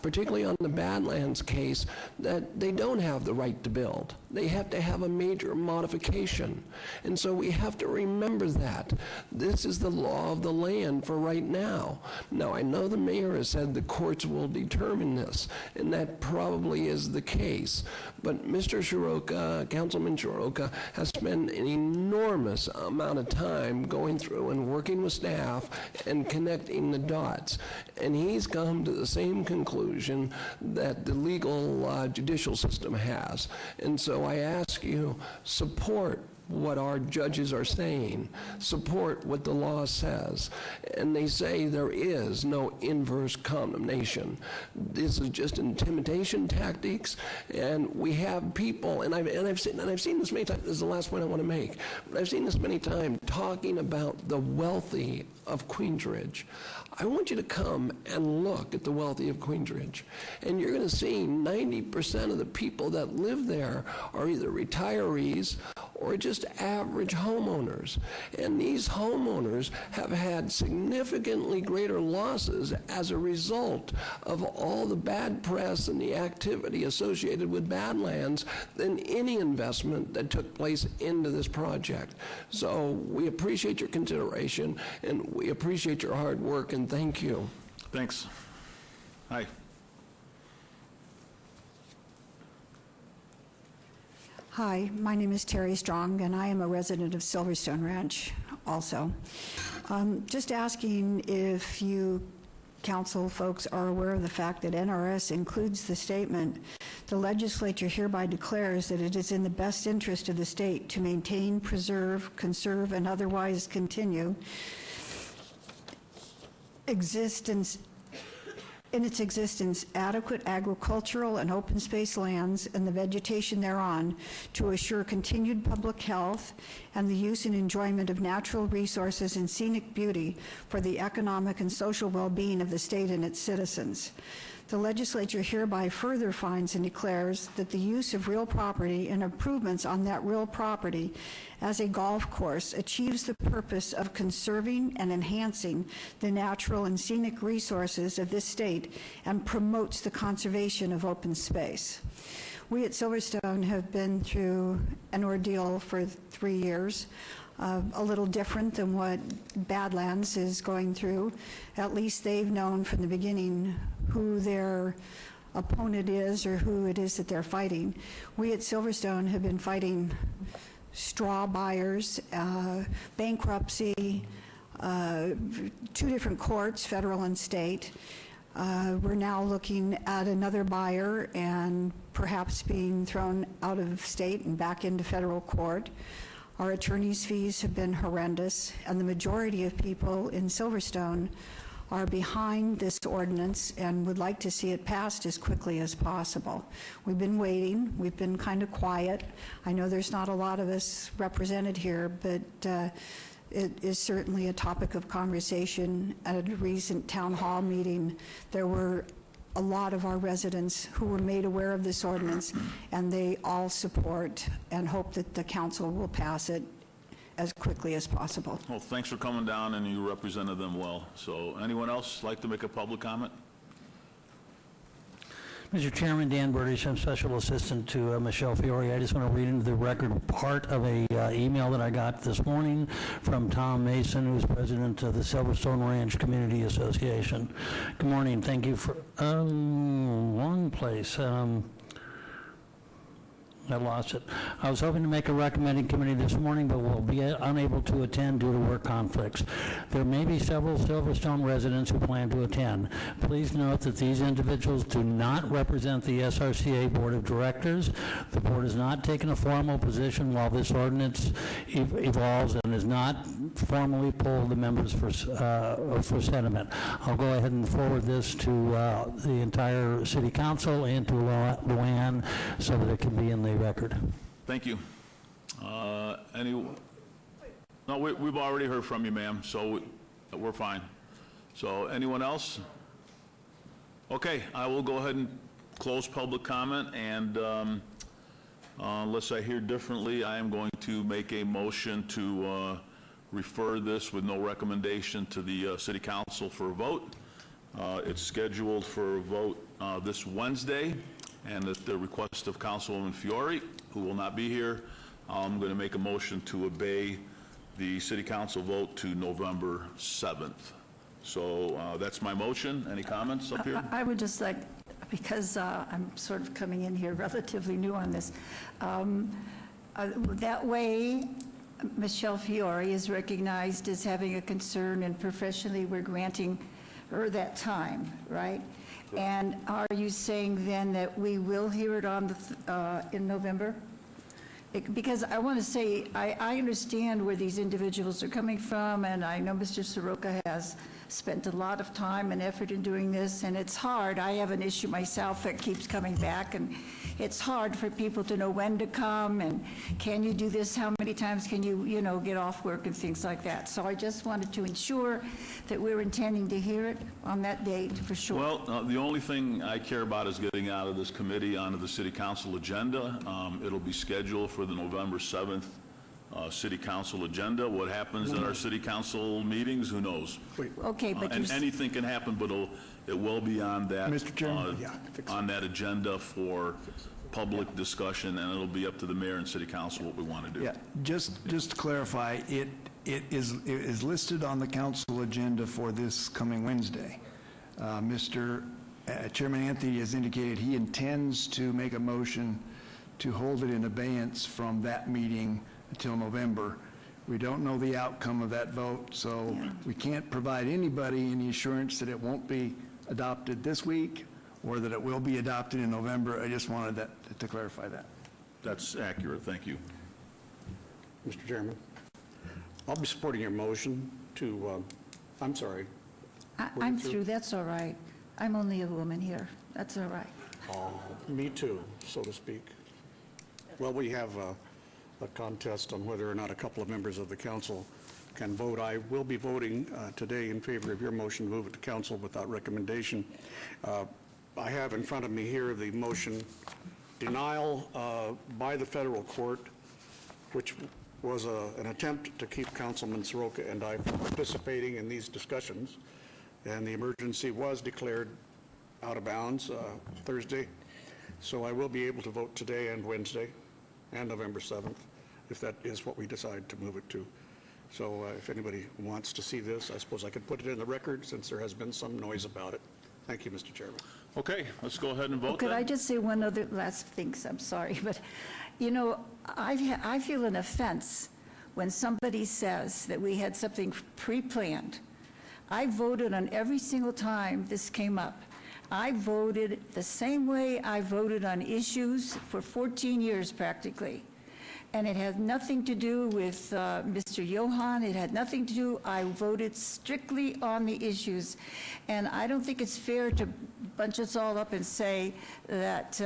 particularly on the Badlands case, that they don't have the right to build. They have to have a major modification. And so we have to remember that. This is the law of the land for right now. Now, I know the mayor has said the courts will determine this, and that probably is the case. But Mr. Shiroka, Councilman Shiroka, has spent an enormous amount of time going through and working with staff and connecting the dots. And he's come to the same conclusion that the legal judicial system has. And so I ask you, support what our judges are saying, support what the law says. And they say there is no inverse condemnation. This is just intimidation tactics, and we have people, and I've seen this many times. This is the last point I want to make. But I've seen this many times talking about the wealthy of Queensridge. I want you to come and look at the wealthy of Queensridge, and you're going to see 90% of the people that live there are either retirees or just average homeowners. And these homeowners have had significantly greater losses as a result of all the bad press and the activity associated with Badlands than any investment that took place into this project. So we appreciate your consideration, and we appreciate your hard work, and thank you. Thanks. Hi. Hi, my name is Terry Strong, and I am a resident of Silverstone Ranch also. Just asking if you council folks are aware of the fact that NRS includes the statement, "The legislature hereby declares that it is in the best interest of the state to maintain, preserve, conserve, and otherwise continue in its existence adequate agricultural and open space lands and the vegetation thereon to assure continued public health and the use and enjoyment of natural resources and scenic beauty for the economic and social well-being of the state and its citizens. The legislature hereby further finds and declares that the use of real property and improvements on that real property as a golf course achieves the purpose of conserving and enhancing the natural and scenic resources of this state and promotes the conservation of open space." We at Silverstone have been through an ordeal for 3 years. A little different than what Badlands is going through. At least they've known from the beginning who their opponent is or who it is that they're fighting. We at Silverstone have been fighting straw buyers, bankruptcy, 2 different courts, federal and state. We're now looking at another buyer and perhaps being thrown out of state and back into federal court. Our attorney's fees have been horrendous, and the majority of people in Silverstone are behind this ordinance and would like to see it passed as quickly as possible. We've been waiting. We've been kind of quiet. I know there's not a lot of us represented here, but it is certainly a topic of conversation. At a recent town hall meeting, there were a lot of our residents who were made aware of this ordinance, and they all support and hope that the council will pass it as quickly as possible. Well, thanks for coming down, and you represented them well. So anyone else like to make a public comment? Mr. Chairman, Dan Burdish, I'm Special Assistant to Michelle Fiore. I just want to read into the record part of a email that I got this morning from Tom Mason, who's president of the Silverstone Ranch Community Association. Good morning. Thank you for... wrong place. I lost it. I was hoping to make a recommending committee this morning, but will be unable to attend due to work conflicts. There may be several Silverstone residents who plan to attend. Please note that these individuals do not represent the SRCA Board of Directors. The board has not taken a formal position while this ordinance evolves and has not formally polled the members for sentiment. I'll go ahead and forward this to the entire City Council and to Luann so that it can be in the record. Thank you. No, we've already heard from you, ma'am, so we're fine. So anyone else? Okay, I will go ahead and close public comment, and unless I hear differently, I am going to make a motion to refer this with no recommendation to the City Council for a vote. It's scheduled for a vote this Wednesday, and at the request of Councilwoman Fiore, who will not be here, I'm going to make a motion to obey the City Council vote to November 7th. So that's my motion. Any comments up here? I would just like, because I'm sort of coming in here relatively new on this, that way Michelle Fiore is recognized as having a concern, and professionally we're granting her that time, right? And are you saying then that we will hear it on the in November? Because I want to say, I understand where these individuals are coming from, and I know Mr. Soroka has spent a lot of time and effort in doing this, and it's hard. I have an issue myself that keeps coming back, and it's hard for people to know when to come, and can you do this, how many times can you, get off work and things like that. So I just wanted to ensure that we're intending to hear it on that date for sure. Well, the only thing I care about is getting out of this committee onto the City Council agenda. It'll be scheduled for the November 7th City Council agenda. What happens at our City Council meetings, who knows? Okay, but and anything can happen, but it will be on that, Mr. Chairman? on that agenda for public discussion, and it'll be up to the mayor and City Council what we want to do. Yeah, just to clarify, it is listed on the council agenda for this coming Wednesday. Mr. Chairman Anthony has indicated he intends to make a motion to hold it in abeyance from that meeting until November. We don't know the outcome of that vote, so we can't provide anybody any assurance that it won't be adopted this week or that it will be adopted in November. I just wanted to clarify that. That's accurate. Thank you. Mr. Chairman, I'll be supporting your motion to, I'm sorry. I'm through, that's all right. I'm only a woman here, that's all right. Oh, me too, so to speak. Well, we have a contest on whether or not a couple of members of the council can vote. I will be voting today in favor of your motion to move it to council without recommendation. I have in front of me here the motion denial by the federal court, which was an attempt to keep Councilman Soroka and I from participating in these discussions, and the emergency was declared out of bounds Thursday, so I will be able to vote today and Wednesday and November 7th, if that is what we decide to move it to. So if anybody wants to see this, I suppose I could put it in the record since there has been some noise about it. Thank you, Mr. Chairman. Okay, let's go ahead and vote. Could I just say one other last thing? I'm sorry, but I feel an offense when somebody says that we had something pre-planned. I voted on every single time this came up. I voted the same way I voted on issues for 14 years practically. And it had nothing to do with Mr. Johan. It had nothing to do, I voted strictly on the issues. And I don't think it's fair to bunch us all up and say that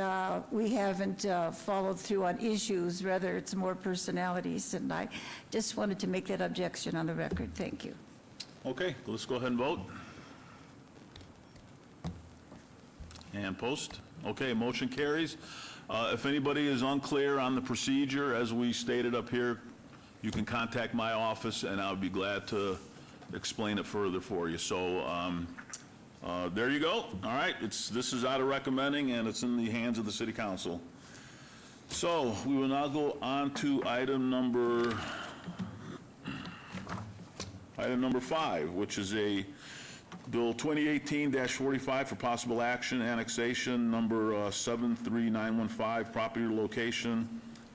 we haven't followed through on issues, rather it's more personalities. And I just wanted to make that objection on the record. Thank you. Okay, let's go ahead and vote. And post. Okay, motion carries. If anybody is unclear on the procedure, as we stated up here, you can contact my office and I would be glad to explain it further for you. So There you go. All right, this is out of recommending, and it's in the hands of the city council. So we will now go on to item number 5, which is a Bill 2018-45 for possible action, annexation number 73915, property location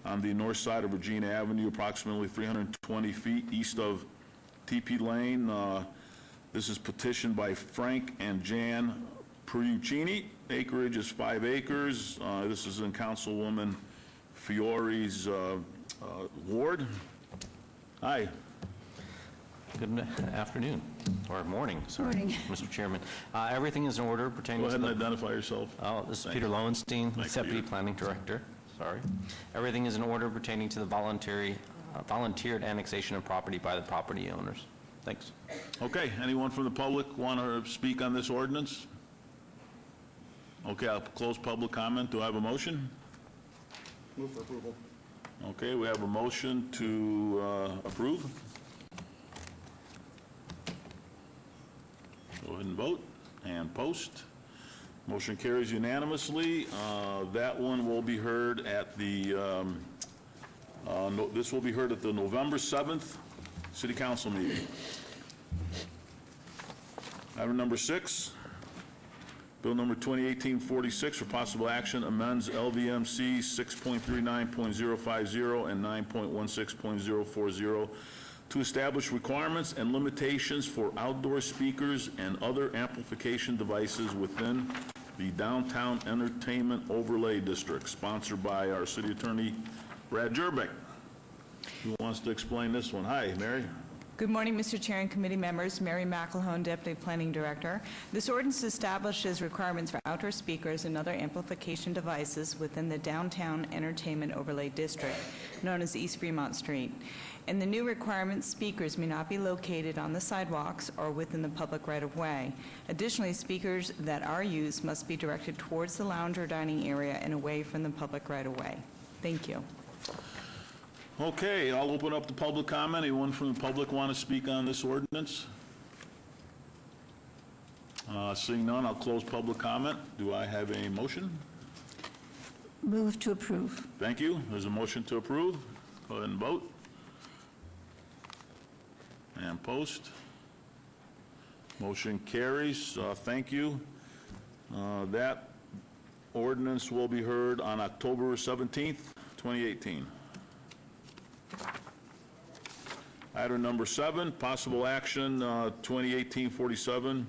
on the north side of Regina Avenue, approximately 320 feet east of TP Lane. This is petitioned by Frank and Jan Priuccini. Acreage is 5 acres. This is in Councilwoman Fiore's ward. Hi. Good afternoon, or morning, sorry, Morning. Mr. Chairman. Everything is in order pertaining Go to ahead and the... identify yourself. This is Thank Peter you. Lowenstein, Thanks, Deputy Peter. Planning Director. Sorry. Everything is in order pertaining to the volunteered annexation of property by the property owners. Thanks. Okay, anyone from the public want to speak on this ordinance? Okay, I'll close public comment. Do I have a motion? Move for approval. Okay, we have a motion to approve. Go ahead and vote and post. Motion carries unanimously. That one will be heard at the, this will be heard at the November 7th City Council meeting. Item number 6, Bill number 2018-46 for possible action, amends LVMC 6.39.050 and 9.16.040 to establish requirements and limitations for outdoor speakers and other amplification devices within the Downtown Entertainment Overlay District, sponsored by our City Attorney, Brad Jerbeck. Who wants to explain this one? Hi, Mary. Good morning, Mr. Chair and committee members. Mary McElhone, Deputy Planning Director. This ordinance establishes requirements for outdoor speakers and other amplification devices within the Downtown Entertainment Overlay District, known as East Fremont Street. In the new requirements, speakers may not be located on the sidewalks or within the public right-of-way. Additionally, speakers that are used must be directed towards the lounge or dining area and away from the public right-of-way. Thank you. Okay, I'll open up the public comment. Anyone from the public want to speak on this ordinance? Seeing none, I'll close public comment. Do I have a motion? Move to approve. Thank you. There's a motion to approve. Go ahead and vote. And post. Motion carries. Thank you. That ordinance will be heard on October 17th, 2018. Item number 7, possible action, 2018-47,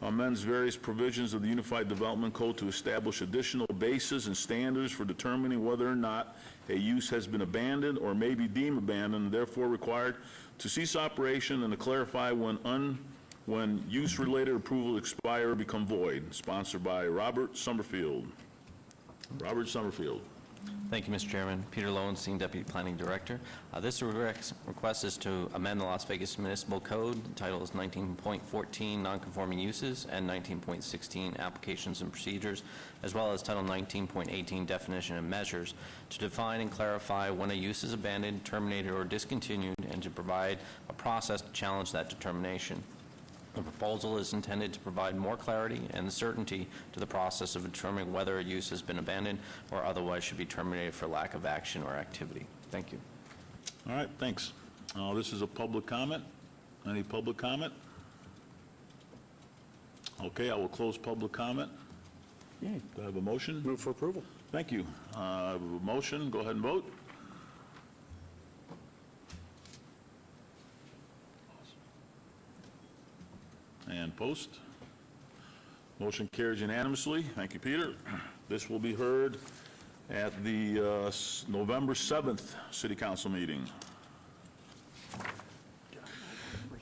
amends various provisions of the Unified Development Code to establish additional bases and standards for determining whether or not a use has been abandoned or may be deemed abandoned, and therefore required to cease operation, and to clarify when use-related approval expire or become void. Sponsored by Robert Summerfield. Robert Summerfield. Thank you, Mr. Chairman. Peter Lowenstein, Deputy Planning Director. This request is to amend the Las Vegas Municipal Code. The title is 19.14, Nonconforming Uses, and 19.16, Applications and Procedures, as well as Title 19.18, Definition and Measures, to define and clarify when a use is abandoned, terminated, or discontinued, and to provide a process to challenge that determination. The proposal is intended to provide more clarity and certainty to the process of determining whether a use has been abandoned or otherwise should be terminated for lack of action or activity. Thank you. All right, thanks. This is a public comment. Any public comment? Okay, I will close public comment. Do I have a motion? Move for approval. Thank you. I have a motion. Go ahead and vote. And post. Motion carries unanimously. Thank you, Peter. This will be heard at the November 7th City Council meeting.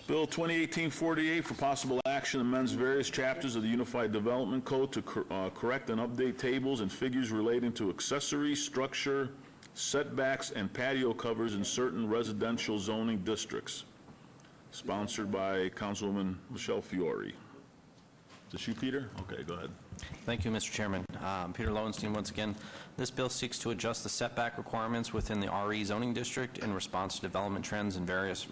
Bill 2018-48 for possible action amends various chapters of the Unified Development Code to correct and update tables and figures relating to accessory structure, setbacks, and patio covers in certain residential zoning districts. Sponsored by Councilwoman Michelle Fiore. Is this you, Peter? Okay, go ahead. Thank you, Mr. Chairman. Peter Lowenstein, once again. This bill seeks to adjust the setback requirements within the RE zoning district in response to development trends and various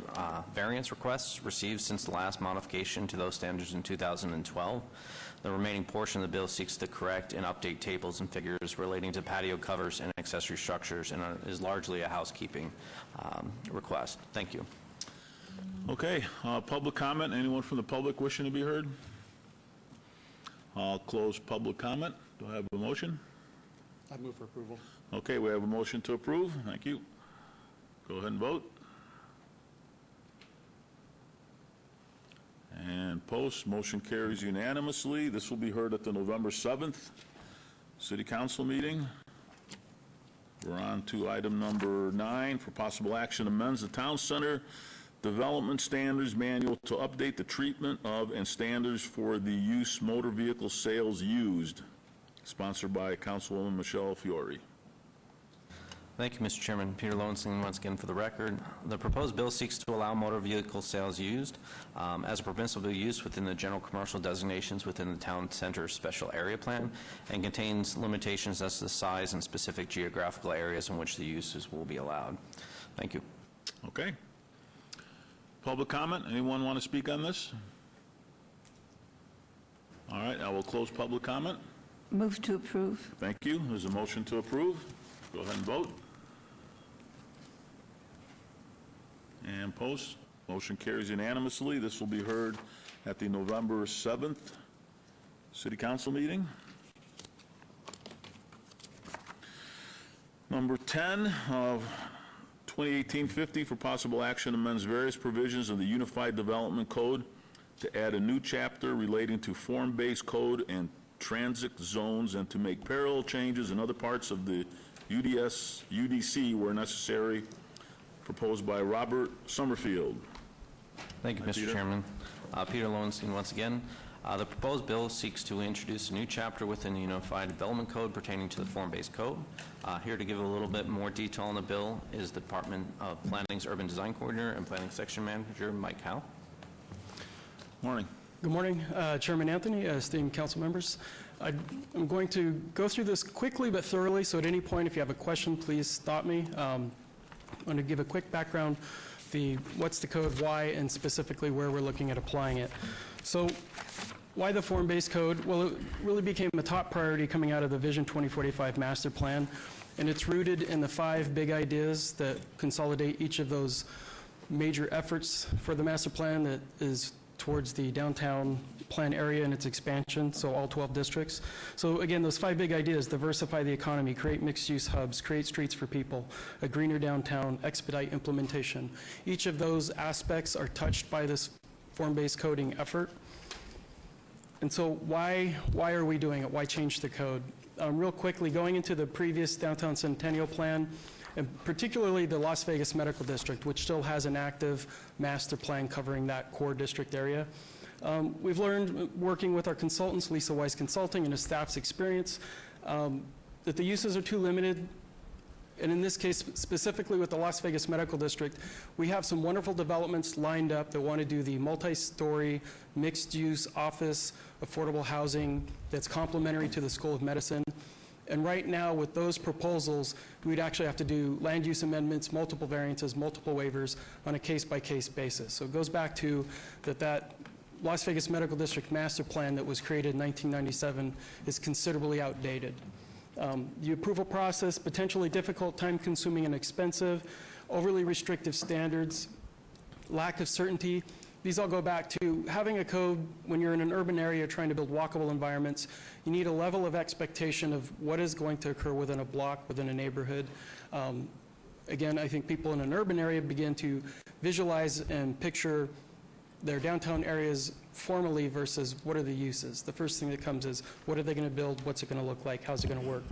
variance requests received since the last modification to those standards in 2012. The remaining portion of the bill seeks to correct and update tables and figures relating to patio covers and accessory structures, and is largely a housekeeping request. Thank you. Okay, public comment. Anyone from the public wishing to be heard? I'll close public comment. Do I have a motion? I move for approval. Okay, we have a motion to approve. Thank you. Go ahead and vote. And post. Motion carries unanimously. This will be heard at the November 7th City Council meeting. We're on to item number 9 for possible action. Amends the Town Center Development Standards Manual to update the treatment of and standards for the use motor vehicle sales used. Sponsored by Councilwoman Michelle Fiore. Thank you, Mr. Chairman. Peter Lowenstein, once again for the record. The proposed bill seeks to allow motor vehicle sales used as a permissible use within the general commercial designations within the Town Center Special Area Plan, and contains limitations as to the size and specific geographical areas in which the uses will be allowed. Thank you. Okay. Public comment? Anyone want to speak on this? All right, I will close public comment. Move to approve. Thank you. There's a motion to approve. Go ahead and vote. And post. Motion carries unanimously. This will be heard at the November 7th City Council meeting. Number 10 of 2018-50 for possible action amends various provisions of the Unified Development Code to add a new chapter relating to form-based code and transit zones, and to make parallel changes in other parts of the UDC where necessary, proposed by Robert Summerfield. Thank you, Mr. Chairman. Peter Lowenstein once again. The proposed bill seeks to introduce a new chapter within the Unified Development Code pertaining to the form-based code. Here to give a little bit more detail on the bill is the Department of Planning's Urban Design Coordinator and Planning Section Manager, Mike Howe. Morning. Good morning, Chairman Anthony, esteemed council members. I'm going to go through this quickly but thoroughly, so at any point if you have a question, please stop me. I'm going to give a quick background, what's the code, why, and specifically where we're looking at applying it. So why the form-based code? Well, it really became a top priority coming out of the Vision 2045 Master Plan, and it's rooted in the 5 big ideas that consolidate each of those major efforts for the master plan that is towards the downtown plan area and its expansion, so all 12 districts. So again, those 5 big ideas: diversify the economy, create mixed-use hubs, create streets for people, a greener downtown, expedite implementation. Each of those aspects are touched by this form-based coding effort. And so why are we doing it? Why change the code? Real quickly, going into the previous Downtown Centennial Plan, and particularly the Las Vegas Medical District, which still has an active master plan covering that core district area. We've learned, working with our consultants, Lisa Weiss Consulting, and his staff's experience, that the uses are too limited. And in this case, specifically with the Las Vegas Medical District, we have some wonderful developments lined up that want to do the multi-story, mixed-use office, affordable housing that's complementary to the School of Medicine. And right now, with those proposals, we'd actually have to do land use amendments, multiple variances, multiple waivers on a case-by-case basis. So it goes back to that Las Vegas Medical District master plan that was created in 1997 is considerably outdated. The approval process, potentially difficult, time-consuming, and expensive, overly restrictive standards, lack of certainty. These all go back to having a code when you're in an urban area trying to build walkable environments. You need a level of expectation of what is going to occur within a block, within a neighborhood. Again, I think people in an urban area begin to visualize and picture their downtown areas formally versus what are the uses. The first thing that comes is, what are they going to build? What's it going to look like? How's it going to work?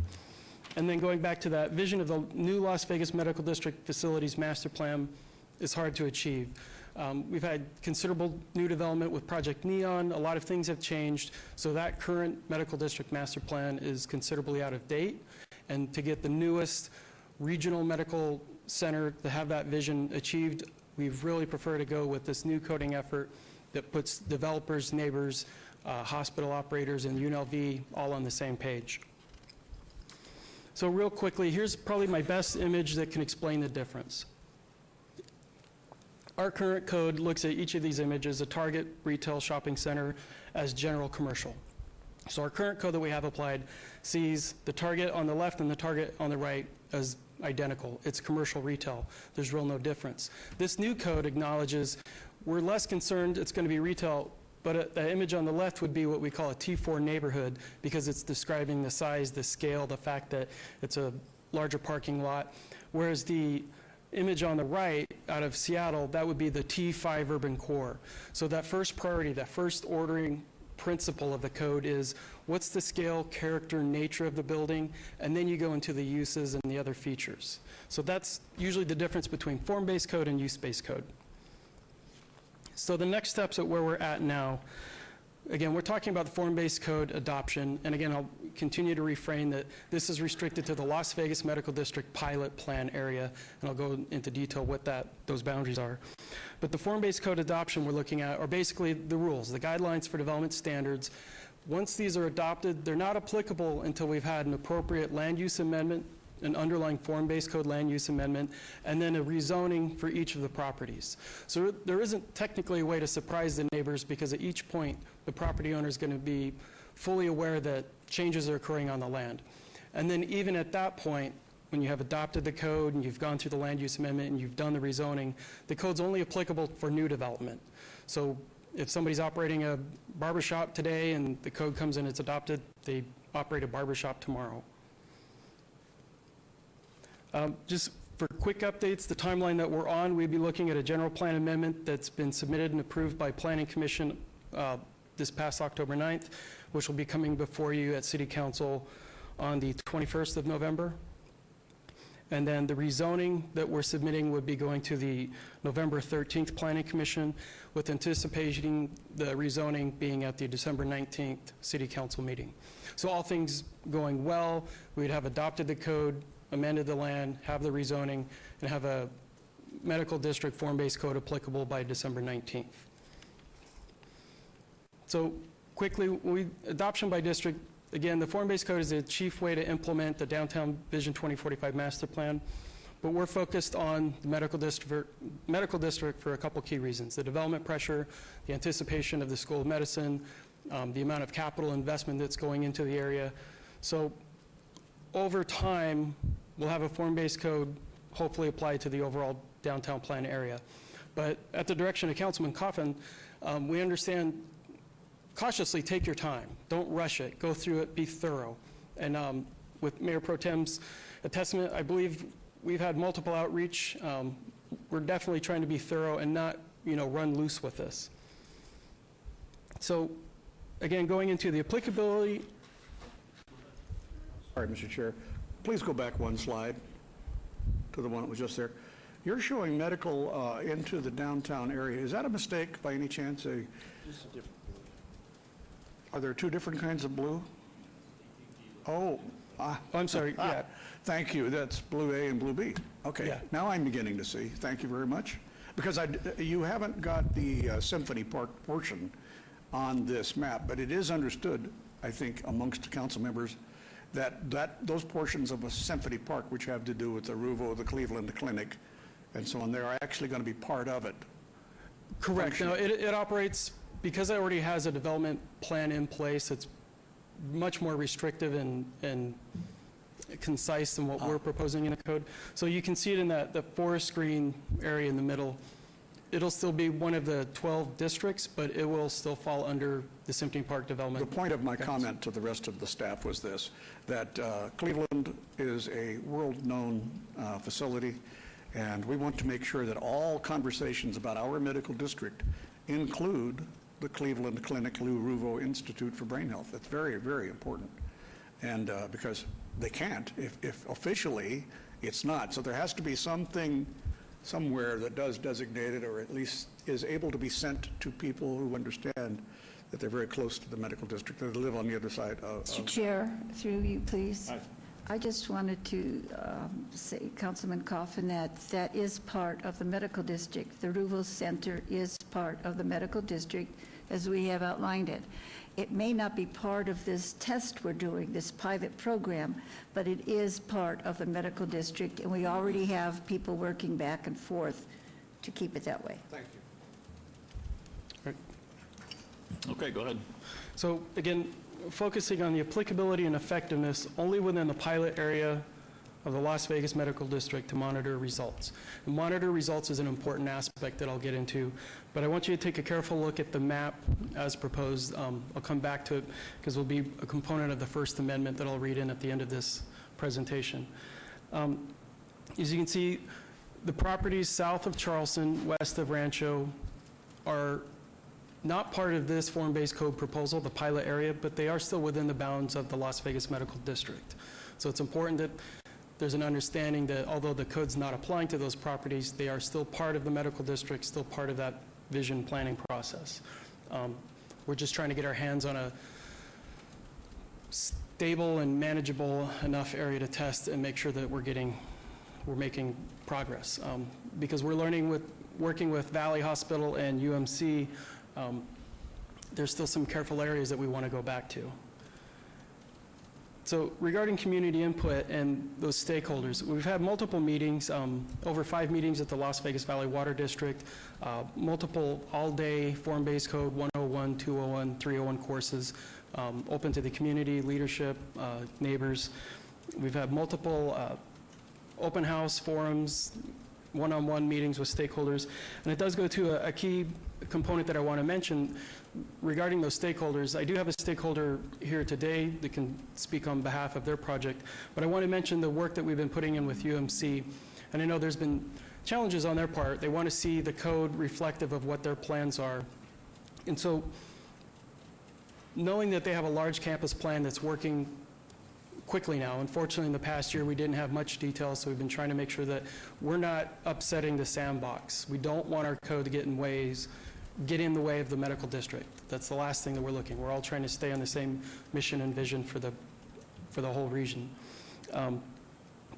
And then going back to that vision of the new Las Vegas Medical District Facilities Master Plan is hard to achieve. We've had considerable new development with Project Neon. A lot of things have changed. So that current medical district master plan is considerably out of date. And to get the newest regional medical center to have that vision achieved, we've really preferred to go with this new coding effort that puts developers, neighbors, hospital operators, and UNLV all on the same page. So real quickly, here's probably my best image that can explain the difference. Our current code looks at each of these images, a Target retail shopping center, as general commercial. So our current code that we have applied sees the Target on the left and the Target on the right as identical. It's commercial retail. There's real no difference. This new code acknowledges we're less concerned it's going to be retail, but the image on the left would be what we call a T4 neighborhood because it's describing the size, the scale, the fact that it's a larger parking lot. Whereas the image on the right out of Seattle, that would be the T5 urban core. So that first priority, that first ordering principle of the code is what's the scale, character, nature of the building, and then you go into the uses and the other features. So that's usually the difference between form-based code and use-based code. So the next steps at where we're at now, again, we're talking about the form-based code adoption, and again, I'll continue to refrain that this is restricted to the Las Vegas Medical District pilot plan area, and I'll go into detail what those boundaries are. But the form-based code adoption we're looking at are basically the rules, the guidelines for development standards. Once these are adopted, they're not applicable until we've had an appropriate land use amendment, an underlying form-based code land use amendment, and then a rezoning for each of the properties. So there isn't technically a way to surprise the neighbors because at each point, the property owner is going to be fully aware that changes are occurring on the land. And then even at that point, when you have adopted the code and you've gone through the land use amendment and you've done the rezoning, the code's only applicable for new development. So if somebody's operating a barbershop today and the code comes in, it's adopted, they operate a barbershop tomorrow. Just for quick updates, the timeline that we're on, we'd be looking at a general plan amendment that's been submitted and approved by Planning Commission this past October 9th, which will be coming before you at City Council on the 21st of November. And then the rezoning that we're submitting would be going to the November 13th Planning Commission with anticipating the rezoning being at the December 19th City Council meeting. So all things going well, we'd have adopted the code, amended the land, have the rezoning, and have a medical district form-based code applicable by December 19th. So quickly, adoption by district, again, the form-based code is the chief way to implement the Downtown Vision 2045 master plan, but we're focused on the medical district for a couple key reasons. The development pressure, the anticipation of the School of Medicine, the amount of capital investment that's going into the area. So over time, we'll have a form-based code hopefully applied to the overall downtown plan area. But at the direction of Councilman Coffin, we understand cautiously take your time. Don't rush it. Go through it. Be thorough. And with Mayor Pro Tem's testament, I believe we've had multiple outreach. We're definitely trying to be thorough and not, run loose with this. So, again, going into the applicability. Sorry, Mr. Chair. Please go back one slide to the one that was just there. You're showing medical into the downtown area. Is that a mistake by any chance? Are there two different kinds of blue? Oh. I'm sorry, yeah. Thank you. That's blue A and blue B. Okay. Yeah. Now I'm beginning to see. Thank you very much. Because you haven't got the Symphony Park portion on this map, but it is understood, I think, amongst the council members that those portions of a Symphony Park, which have to do with the Ruvo, the Cleveland Clinic, and so on, they're actually going to be part of it. Correct. No, it operates, because it already has a development plan in place, it's much more restrictive and concise than what we're proposing in the code. So you can see it in the forest green area in the middle. It'll still be one of the 12 districts, but it will still fall under the Symphony Park development. The point of my comment to the rest of the staff was this, that Cleveland is a world-known facility, and we want to make sure that all conversations about our medical district include the Cleveland Clinic Lou Ruvo Institute for Brain Health. That's very, very important, and because they can't, if officially it's not. So there has to be something somewhere that does designate it, or at least is able to be sent to people who understand that they're very close to the medical district, that they live on the other side of... Mr. Chair, through you, please. I just wanted to say, Councilman Coffin, that is part of the medical district. The Ruvo Center is part of the medical district. as we have outlined it. It may not be part of this test we're doing, this pilot program, but it is part of the medical district, and we already have people working back and forth to keep it that way. Thank you. Okay, go ahead. So again, focusing on the applicability and effectiveness only within the pilot area of the Las Vegas Medical District to monitor results. And monitor results is an important aspect that I'll get into, but I want you to take a careful look at the map as proposed. I'll come back to it because it will be a component of the First Amendment that I'll read in at the end of this presentation. As you can see, the properties south of Charleston, west of Rancho, are not part of this form-based code proposal, the pilot area, but they are still within the bounds of the Las Vegas Medical District. So it's important that there's an understanding that although the code's not applying to those properties, they are still part of the medical district, still part of that vision planning process. We're just trying to get our hands on a stable and manageable enough area to test and make sure that we're making progress. Because we're working with Valley Hospital and UMC, there's still some careful areas that we want to go back to. So regarding community input and those stakeholders, we've had multiple meetings, over 5 meetings at the Las Vegas Valley Water District, multiple all-day form-based code 101, 201, 301 courses, open to the community, leadership, neighbors. We've had multiple open house forums, one-on-one meetings with stakeholders, and it does go to a key component that I want to mention regarding those stakeholders. I do have a stakeholder here today that can speak on behalf of their project, but I want to mention the work that we've been putting in with UMC, and I know there's been challenges on their part. They want to see the code reflective of what their plans are, and so knowing that they have a large campus plan that's working quickly now. Unfortunately, in the past year, we didn't have much detail, so we've been trying to make sure that we're not upsetting the sandbox. We don't want our code to get in the way of the medical district. That's the last thing that we're looking. We're all trying to stay on the same mission and vision for the whole region.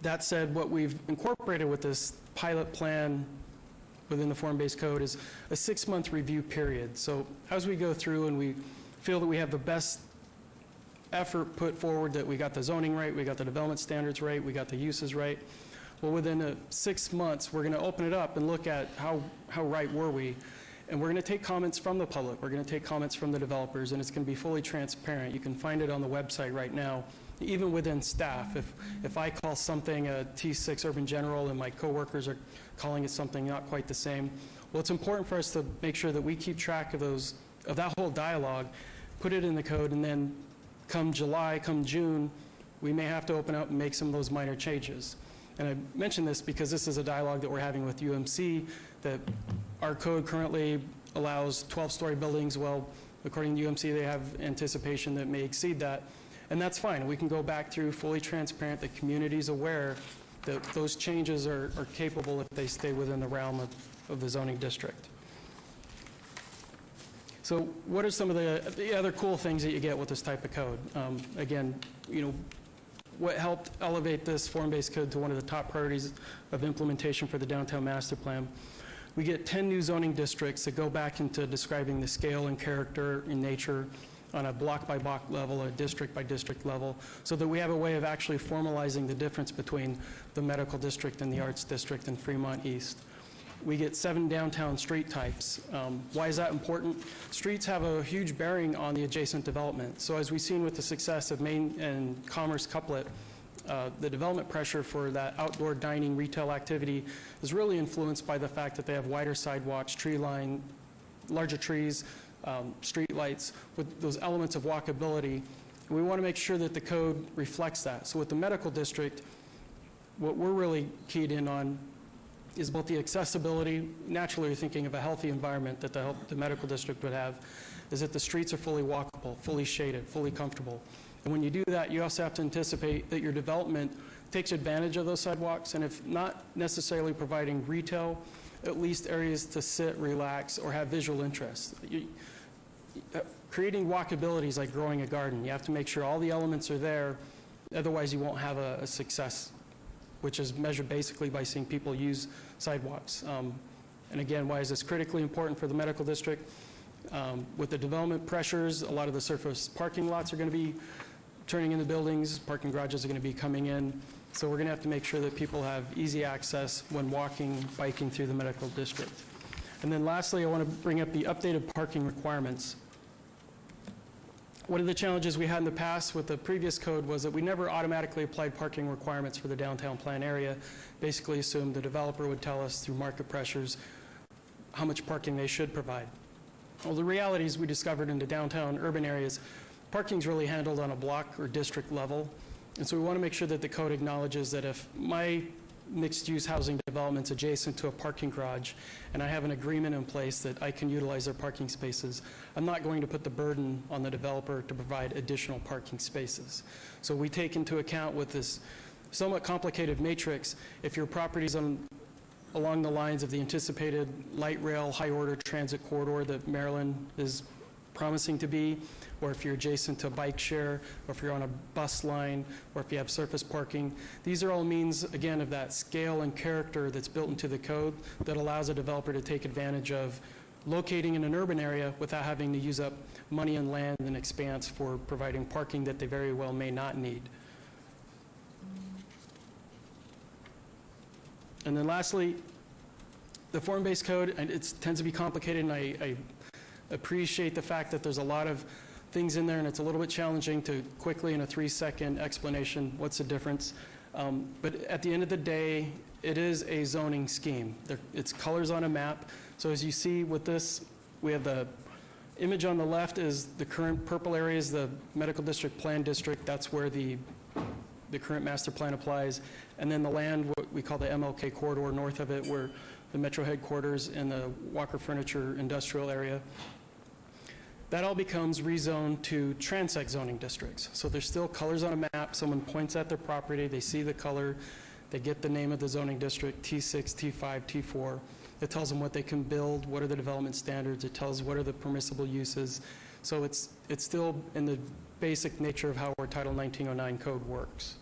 That said, what we've incorporated with this pilot plan within the form-based code is a 6-month review period. So as we go through and we feel that we have the best effort put forward, that we got the zoning right, we got the development standards right, we got the uses right, well, within 6 months, we're going to open it up and look at how right were we. And we're going to take comments from the public. We're going to take comments from the developers, and it's going to be fully transparent. You can find it on the website right now, even within staff. If I call something a T6 Urban General and my coworkers are calling it something not quite the same, well, it's important for us to make sure that we keep track of that whole dialogue, put it in the code, and then come July, come June, we may have to open up and make some of those minor changes. And I mention this because this is a dialogue that we're having with UMC, that our code currently allows 12-story buildings. Well, according to UMC, they have anticipation that may exceed that. And that's fine. We can go back through fully transparent. The community's aware that those changes are capable if they stay within the realm of the zoning district. So what are some of the other cool things that you get with this type of code? Again, what helped elevate this form-based code to one of the top priorities of implementation for the downtown master plan? We get 10 new zoning districts that go back into describing the scale and character and nature on a block-by-block level, a district-by-district level, so that we have a way of actually formalizing the difference between the medical district and the arts district in Fremont East. We get 7 downtown street types. Why is that important? Streets have a huge bearing on the adjacent development. So as we've seen with the success of Main and Commerce Couplet, the development pressure for that outdoor dining retail activity is really influenced by the fact that they have wider sidewalks, tree line, larger trees, street lights, with those elements of walkability. And we want to make sure that the code reflects that. So with the medical district, what we're really keyed in on is both the accessibility. Naturally, you're thinking of a healthy environment that the medical district would have, is that the streets are fully walkable, fully shaded, fully comfortable. And when you do that, you also have to anticipate that your development takes advantage of those sidewalks, and if not necessarily providing retail, at least areas to sit, relax, or have visual interest. Creating walkability is like growing a garden. You have to make sure all the elements are there, otherwise you won't have a success, which is measured basically by seeing people use sidewalks. And again, why is this critically important for the medical district? With the development pressures, a lot of the surface parking lots are going to be turning into buildings, parking garages are going to be coming in, so we're going to have to make sure that people have easy access when walking, biking through the medical district. And then lastly, I want to bring up the updated parking requirements. One of the challenges we had in the past with the previous code was that we never automatically applied parking requirements for the downtown plan area. Basically assumed the developer would tell us through market pressures how much parking they should provide. Well, the reality is we discovered in the downtown urban areas, parking's really handled on a block or district level. And so we want to make sure that the code acknowledges that if my mixed-use housing development's adjacent to a parking garage, and I have an agreement in place that I can utilize their parking spaces, I'm not going to put the burden on the developer to provide additional parking spaces. So we take into account with this somewhat complicated matrix, if your property's along the lines of the anticipated light rail, high-order transit corridor that Maryland is promising to be, or if you're adjacent to a bike share, or if you're on a bus line, or if you have surface parking. These are all means, again, of that scale and character that's built into the code that allows a developer to take advantage of locating in an urban area without having to use up money and land and expanse for providing parking that they very well may not need. And then lastly, the form-based code, and it tends to be complicated, and I appreciate the fact that there's a lot of things in there, and it's a little bit challenging to quickly, in a 3-second explanation, what's the difference. But at the end of the day, it is a zoning scheme. It's colors on a map. So as you see with this, we have the image on the left is the current purple area is the medical district plan district. That's where the current master plan applies. And then the land, what we call the MLK corridor north of it, where the Metro headquarters and the Walker Furniture industrial area. That all becomes rezoned to transect zoning districts. So there's still colors on a map. Someone points at their property, they see the color, they get the name of the zoning district, T6, T5, T4. It tells them what they can build, what are the development standards, it tells what are the permissible uses. So it's still in the basic nature of how our Title 1909 code works.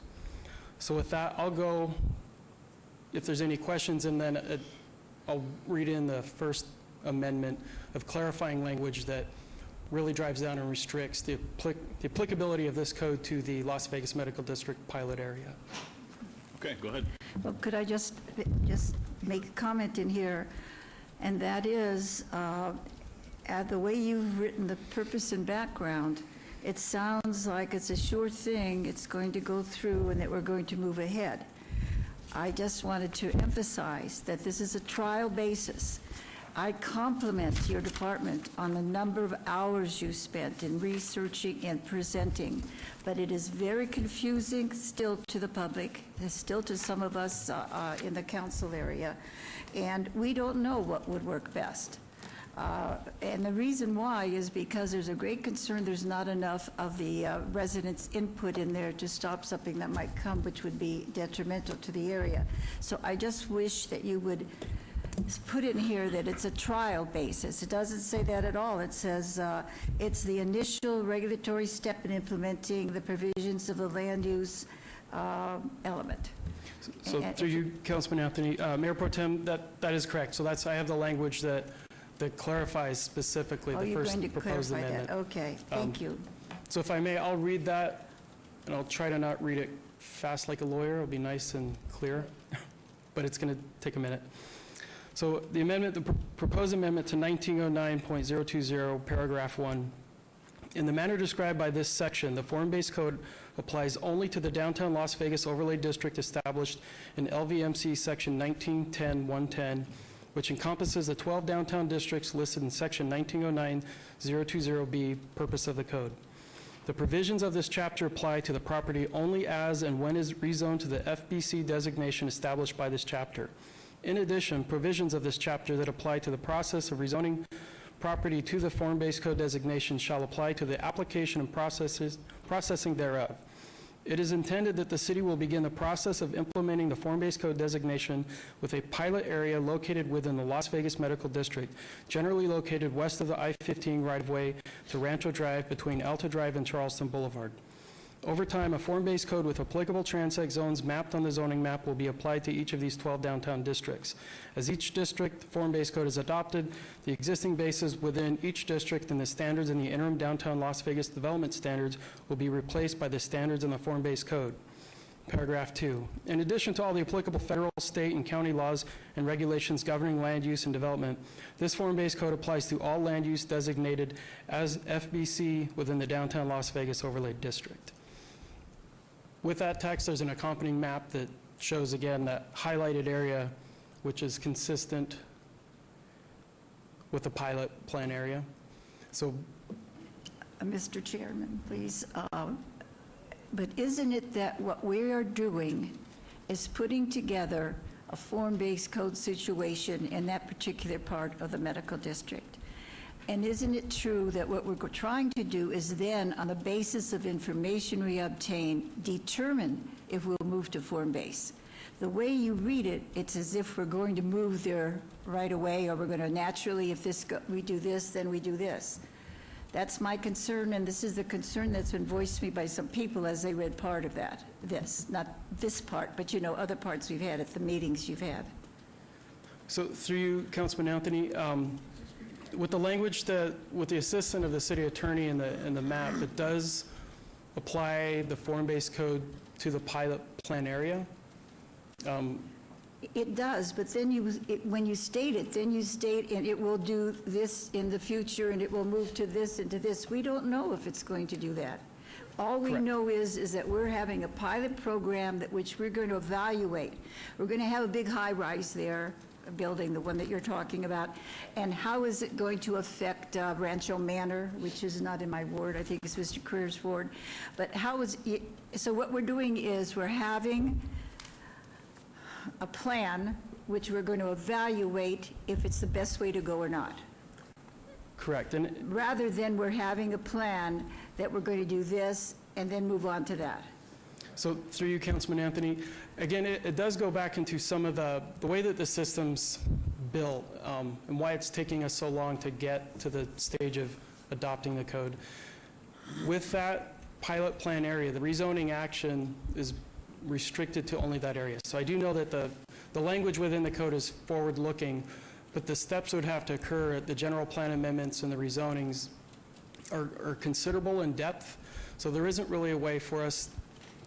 So with that, I'll go, if there's any questions, and then I'll read in the first amendment of clarifying language that really drives down and restricts the applicability of this code to the Las Vegas Medical District pilot area. Okay, go ahead. Well, could I just make a comment in here? And that is, the way you've written the purpose and background, it sounds like it's a sure thing, it's going to go through and that we're going to move ahead. I just wanted to emphasize that this is a trial basis. I compliment your department on the number of hours you spent in researching and presenting, but it is very confusing still to the public, still to some of us in the council area, and we don't know what would work best. And the reason why is because there's a great concern there's not enough of the residents' input in there to stop something that might come, which would be detrimental to the area. So I just wish that you would put in here that it's a trial basis. It doesn't say that at all. It says it's the initial regulatory step in implementing the provisions of the land use element. So through you, Councilman Anthony, Mayor Pro Tem, that is correct. So I have the language that clarifies specifically the first proposed amendment. Okay, thank you. So if I may, I'll read that, and I'll try to not read it fast like a lawyer. It'll be nice and clear, but it's going to take a minute. So the amendment, the proposed amendment to 1909.020, paragraph 1. In the manner described by this section, the form-based code applies only to the downtown Las Vegas overlay district established in LVMC section 1910-110, which encompasses the 12 downtown districts listed in section 1909.020B, purpose of the code. The provisions of this chapter apply to the property only as and when is rezoned to the FBC designation established by this chapter. In addition, provisions of this chapter that apply to the process of rezoning property to the form-based code designation shall apply to the application and processing thereof. It is intended that the city will begin the process of implementing the form-based code designation with a pilot area located within the Las Vegas Medical District, generally located west of the I-15 right-of-way to Rancho Drive between Alta Drive and Charleston Boulevard. Over time, a form-based code with applicable transect zones mapped on the zoning map will be applied to each of these 12 downtown districts. As each district form-based code is adopted, the existing bases within each district and the standards in the interim downtown Las Vegas development standards will be replaced by the standards in the form-based code. Paragraph 2. In addition to all the applicable federal, state, and county laws and regulations governing land use and development, this form-based code applies to all land use designated as FBC within the downtown Las Vegas overlay district. With that text, there's an accompanying map that shows, again, that highlighted area, which is consistent with the pilot plan area. So, Mr. Chairman, please. But isn't it that what we are doing is putting together a form-based code situation in that particular part of the medical district? And isn't it true that what we're trying to do is then, on the basis of information we obtain, determine if we'll move to form-based? The way you read it, it's as if we're going to move there right away, or we're going to naturally, if we do this, then we do this. That's my concern, and this is the concern that's been voiced to me by some people as they read part of this, not this part, but other parts we've had at the meetings you've had. So through you, Councilman Anthony, with the language that, with the assistance of the city attorney in the map, it does apply the form-based code to the pilot plan area. It does, but then when you state it, then you state, and it will do this in the future, and it will move to this and to this. We don't know if it's going to do that. All we know is that we're having a pilot program which we're going to evaluate. We're going to have a big high-rise there, a building, the one that you're talking about, and how is it going to affect Rancho Manor, which is not in my ward, I think it's Mr. Career's ward. But how is it, so what we're doing is we're having a plan which we're going to evaluate if it's the best way to go or not. Correct. And rather than we're having a plan that we're going to do this and then move on to that. So through you, Councilman Anthony, again, it does go back into some of the way that the system's built and why it's taking us so long to get to the stage of adopting the code. With that pilot plan area, the rezoning action is restricted to only that area. So I do know that the language within the code is forward-looking, but the steps would have to occur at the general plan amendments and the rezonings are considerable in depth. So there isn't really a way for us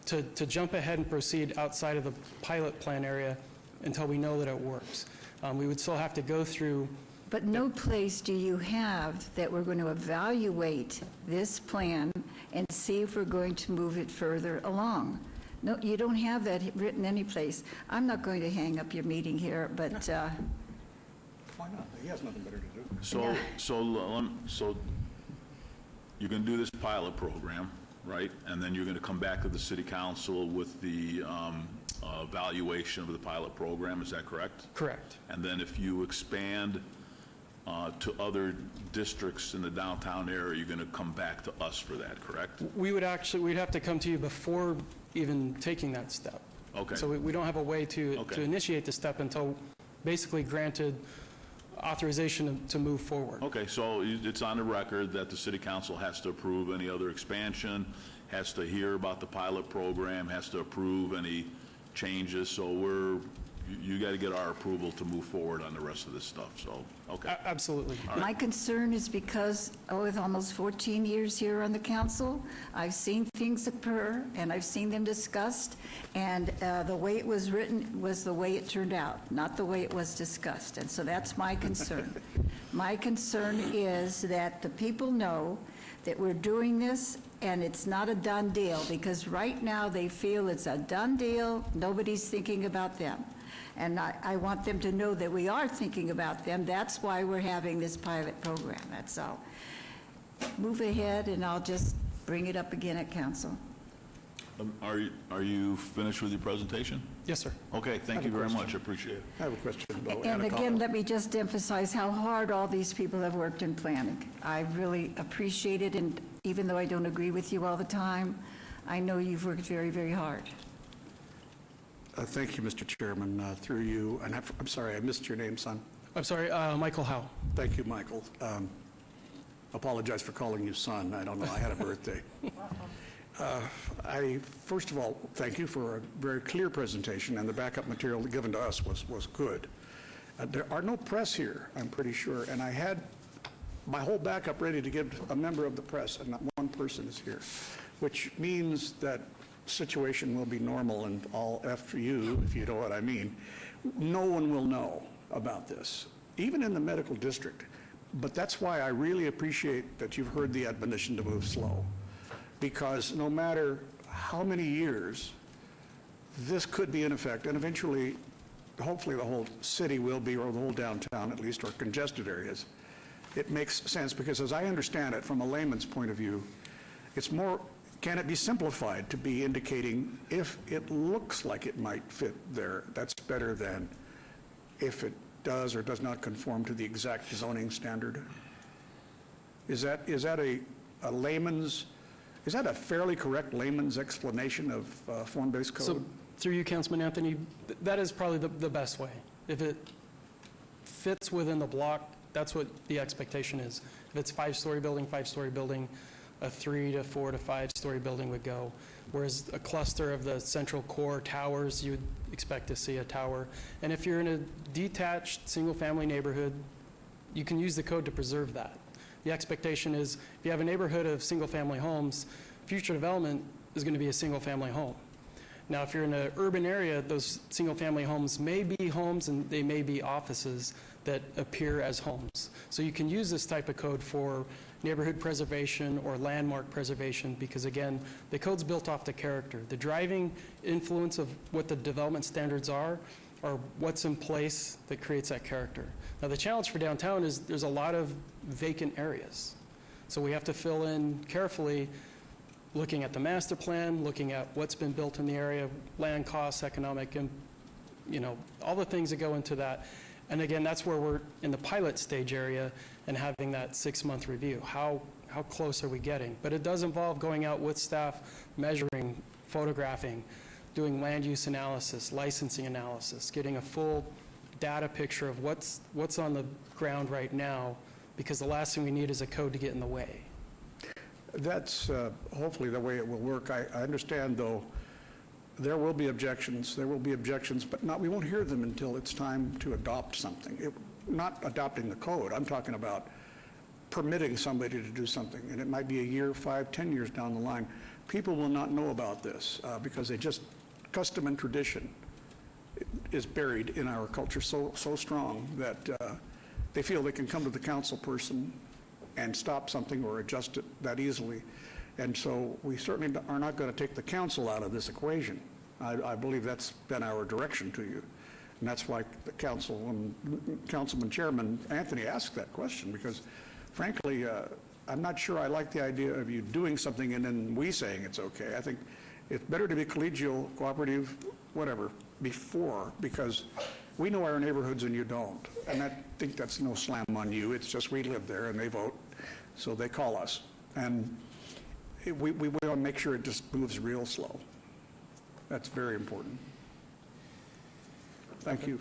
to jump ahead and proceed outside of the pilot plan area until we know that it works. We would still have to go through. But no place do you have that we're going to evaluate this plan and see if we're going to move it further along. No, you don't have that written any place. I'm not going to hang up your meeting here, but... Why not? He has nothing better to do. So you're going to do this pilot program, right? And then you're going to come back to the city council with the evaluation of the pilot program, is that correct? Correct. And then if you expand to other districts in the downtown area, you're going to come back to us for that, correct? We'd have to come to you before even taking that step. Okay. So we don't have a way to initiate the step until basically granted authorization to move forward. Okay, so it's on the record that the city council has to approve any other expansion, has to hear about the pilot program, has to approve any changes, so you got to get our approval to move forward on the rest of this stuff, so, okay. Absolutely. My concern is because, with almost 14 years here on the council, I've seen things occur, and I've seen them discussed, and the way it was written was the way it turned out, not the way it was discussed, and so that's my concern. My concern is that the people know that we're doing this, and it's not a done deal, because right now they feel it's a done deal, nobody's thinking about them. And I want them to know that we are thinking about them. That's why we're having this pilot program, that's all. Move ahead, and I'll just bring it up again at council. Are you finished with your presentation? Yes, sir. Okay, thank you very much, I appreciate it. I have a question. And again, let me just emphasize how hard all these people have worked in planning. I really appreciate it, and even though I don't agree with you all the time, I know you've worked very, very hard. Thank you, Mr. Chairman. Through you, and I'm sorry, I missed your name, son. I'm sorry, Michael Howe. Thank you, Michael. Apologize for calling you son. I don't know, I had a birthday. First of all, thank you for a very clear presentation, and the backup material given to us was good. There are no press here, I'm pretty sure, and I had my whole backup ready to give a member of the press, and not one person is here, which means that situation will be normal and all F you, if you know what I mean. No one will know about this, even in the medical district. But that's why I really appreciate that you've heard the admonition to move slow. Because no matter how many years, this could be in effect, and eventually, hopefully the whole city will be, or the whole downtown at least, or congested areas. It makes sense, because as I understand it, from a layman's point of view, it's more, can it be simplified to be indicating if it looks like it might fit there, that's better than if it does or does not conform to the exact zoning standard? Is that a layman's, is that a fairly correct layman's explanation of form-based code? So, through you, Councilman Anthony, that is probably the best way. If it fits within the block, that's what the expectation is. If it's five-story building, a 3 to 4 to 5-story building would go. Whereas a cluster of the central core towers, you would expect to see a tower. And if you're in a detached, single-family neighborhood, you can use the code to preserve that. The expectation is, if you have a neighborhood of single-family homes, future development is going to be a single-family home. Now, if you're in an urban area, those single-family homes may be homes and they may be offices that appear as homes. So you can use this type of code for neighborhood preservation or landmark preservation because, again, the code's built off the character. The driving influence of what the development standards are what's in place that creates that character. Now, the challenge for downtown is there's a lot of vacant areas. So we have to fill in carefully, looking at the master plan, looking at what's been built in the area, land costs, economic, and, all the things that go into that. And again, that's where we're in the pilot stage area and having that 6-month review. How close are we getting? But it does involve going out with staff, measuring, photographing, doing land use analysis, licensing analysis, getting a full data picture of what's on the ground right now, because the last thing we need is a code to get in the way. That's hopefully the way it will work. I understand, though, there will be objections, but we won't hear them until it's time to adopt something. Not adopting the code, I'm talking about permitting somebody to do something, and it might be a year, 5, 10 years down the line. People will not know about this because custom and tradition is buried in our culture so strong that they feel they can come to the council person and stop something or adjust it that easily. And so we certainly are not going to take the council out of this equation. I believe that's been our direction to you. And that's why the Councilman Chairman Anthony asked that question, because frankly, I'm not sure I like the idea of you doing something and then we saying it's okay. I think it's better to be collegial, cooperative, whatever, before, because we know our neighborhoods and you don't. And I think that's no slam on you. It's just we live there and they vote, so they call us. And we want to make sure it just moves real slow. That's very important. Thank you.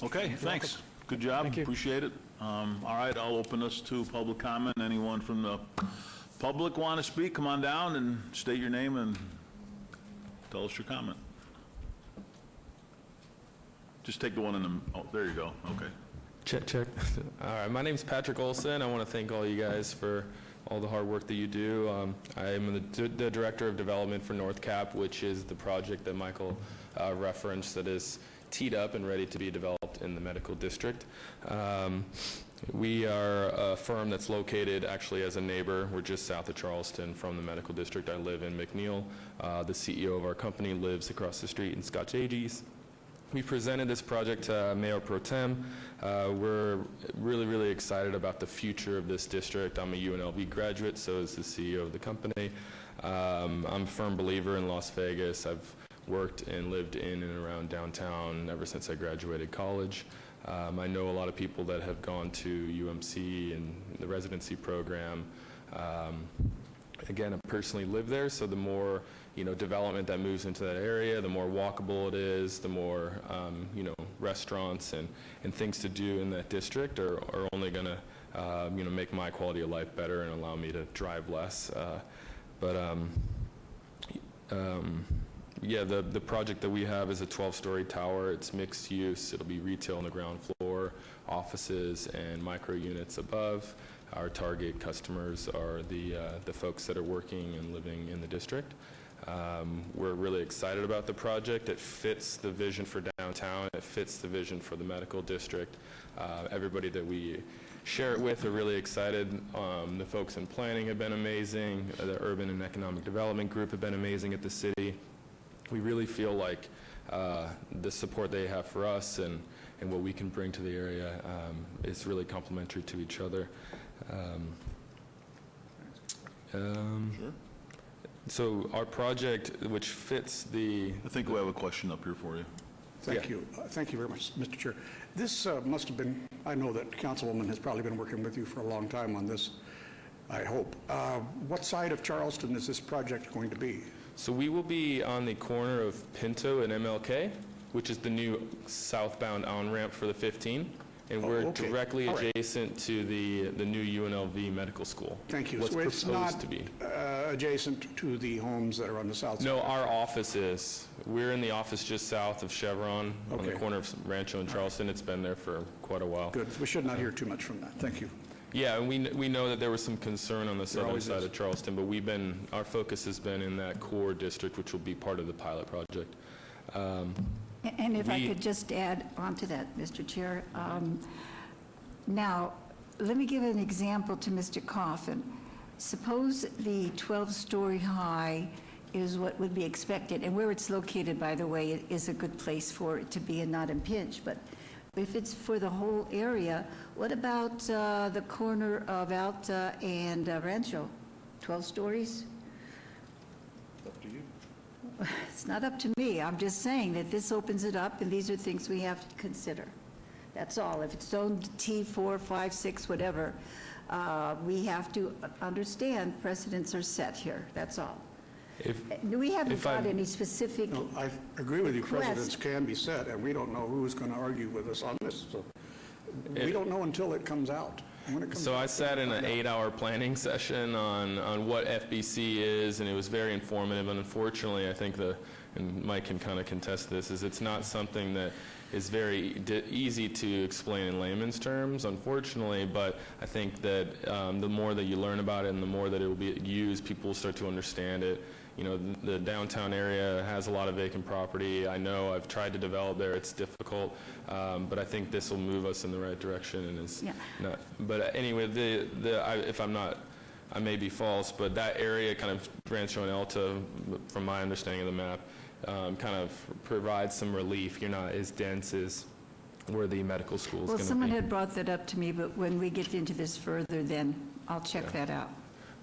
Okay, thanks. Good job. Appreciate it. All right, I'll open this to public comment. Anyone from the public want to speak? Come on down and state your name and tell us your comment. Just take the one in the, oh, there you go. Okay. Check. All right, my name's Patrick Olson. I want to thank all you guys for all the hard work that you do. I am the Director of Development for North Cap, which is the project that Michael referenced that is teed up and ready to be developed in the medical district. We are a firm that's located actually as a neighbor. We're just south of Charleston from the medical district. I live in McNeil. The CEO of our company lives across the street in Scotch Agees. We presented this project to Mayor Pro Tem. We're really excited about the future of this district. I'm a UNLV graduate, so is the CEO of the company. I'm a firm believer in Las Vegas. I've worked and lived in and around downtown ever since I graduated college. I know a lot of people that have gone to UMC and the residency program. Again, I personally live there, so the more development that moves into that area, the more walkable it is, the more restaurants and things to do in that district are only going to make my quality of life better and allow me to drive less. But Yeah, the project that we have is a 12-story tower. It's mixed use. It'll be retail on the ground floor, offices, and micro units above. Our target customers are the folks that are working and living in the district. We're really excited about the project. It fits the vision for downtown. It fits the vision for the medical district. Everybody that we share it with are really excited. The folks in planning have been amazing. The Urban and Economic Development Group have been amazing at the city. We really feel like the support they have for us and what we can bring to the area is really complementary to each other. Sure. So our project, which fits the... I think we have a question up here for you. Thank you. Thank you very much, Mr. Chair. This must have been, I know that Councilwoman has probably been working with you for a long time on this, I hope. What side of Charleston is this project going to be? So we will be on the corner of Pinto and MLK, which is the new southbound on-ramp for the 15. And we're directly adjacent to the new UNLV Medical School. Thank you. What's So it's proposed not to be. adjacent to the homes that are on the south side? No, our office is. We're in the office just south of Chevron on the corner of Rancho and Charleston. It's been there for quite a while. Good. We should not hear too much from that. Thank you. Yeah, and we know that there was some concern on the southern always side is. of Charleston, but our focus has been in that core district, which will be part of the pilot project. And if I could just add on to that, Mr. Chair. Now, let me give an example to Mr. Coffin. Suppose the 12-story high is what would be expected, and where it's located, by the way, is a good place for it to be and not impinge. But if it's for the whole area, what about the corner of Alta and Rancho? 12 stories? Up to you. It's not up to me. I'm just saying that this opens it up, and these are things we have to consider. That's all. If it's zoned T4, 5, 6, whatever, we have to understand precedents are set here. That's all. We haven't got any specific No, I agree with you. request. Precedents can be set, and we don't know who's going to argue with us on this. So we don't know until it comes out. When it comes So out, I sat in an 8-hour planning session on what FBC is, and it was very informative. And unfortunately, I think and Mike can kind of contest this, is it's not something that is very easy to explain in layman's terms, unfortunately, but I think that the more that you learn about it and the more that it will be used, people will start to understand it. You know, the downtown area has a lot of vacant property. I know I've tried to develop there. It's difficult, but I think this will move us in the right direction. And is not. But anyway, if I'm not, I may be false, but that area kind of Rancho and Alta, from my understanding of the map, kind of provides some relief. You're not as dense as where the medical school is going to be. Well, someone had brought that up to me, but when we get into this further, then I'll check that out.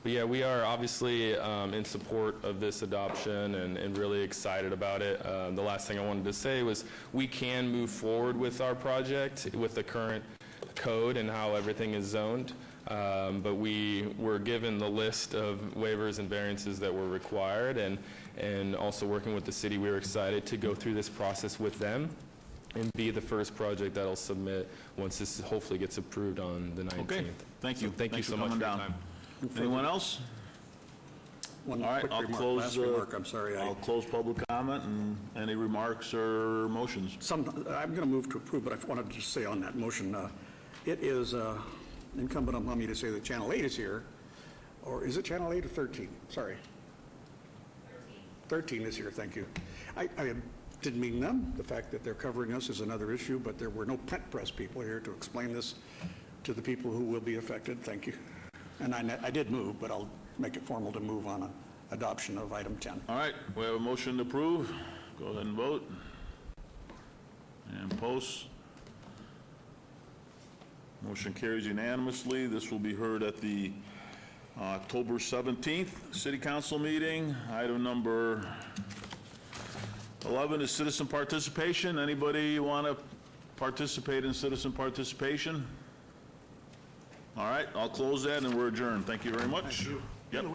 But yeah, we are obviously in support of this adoption and really excited about it. The last thing I wanted to say was we can move forward with our project with the current code and how everything is zoned. But we were given the list of waivers and variances that were required, and also working with the city, we were excited to go through this process with them and be the first project that'll submit once this hopefully gets approved on the 19th. Okay, thank you. So thank you Thanks so for much for coming your down. time. Anyone else? One All right, quick I'll remark, close. last remark, I'm sorry. I'll close public comment and any remarks or motions. I'm going to move to approve, but I wanted to just say on that motion, it is incumbent upon me to say that Channel 8 is here, or is it Channel 8 or 13? Sorry. 13 is here, thank you. I didn't mean them. The fact that they're covering us is another issue, but there were no print press people here to explain this to the people who will be affected. Thank you. And I did move, but I'll make it formal to move on adoption of item 10. All right, we have a motion to approve. Go ahead and vote. And post. Motion carries unanimously. This will be heard at the October 17th City Council meeting. Item number 11 is citizen participation. Anybody want to participate in citizen participation? All right, I'll close that and we're adjourned. Thank you very much. Thank you. Yep.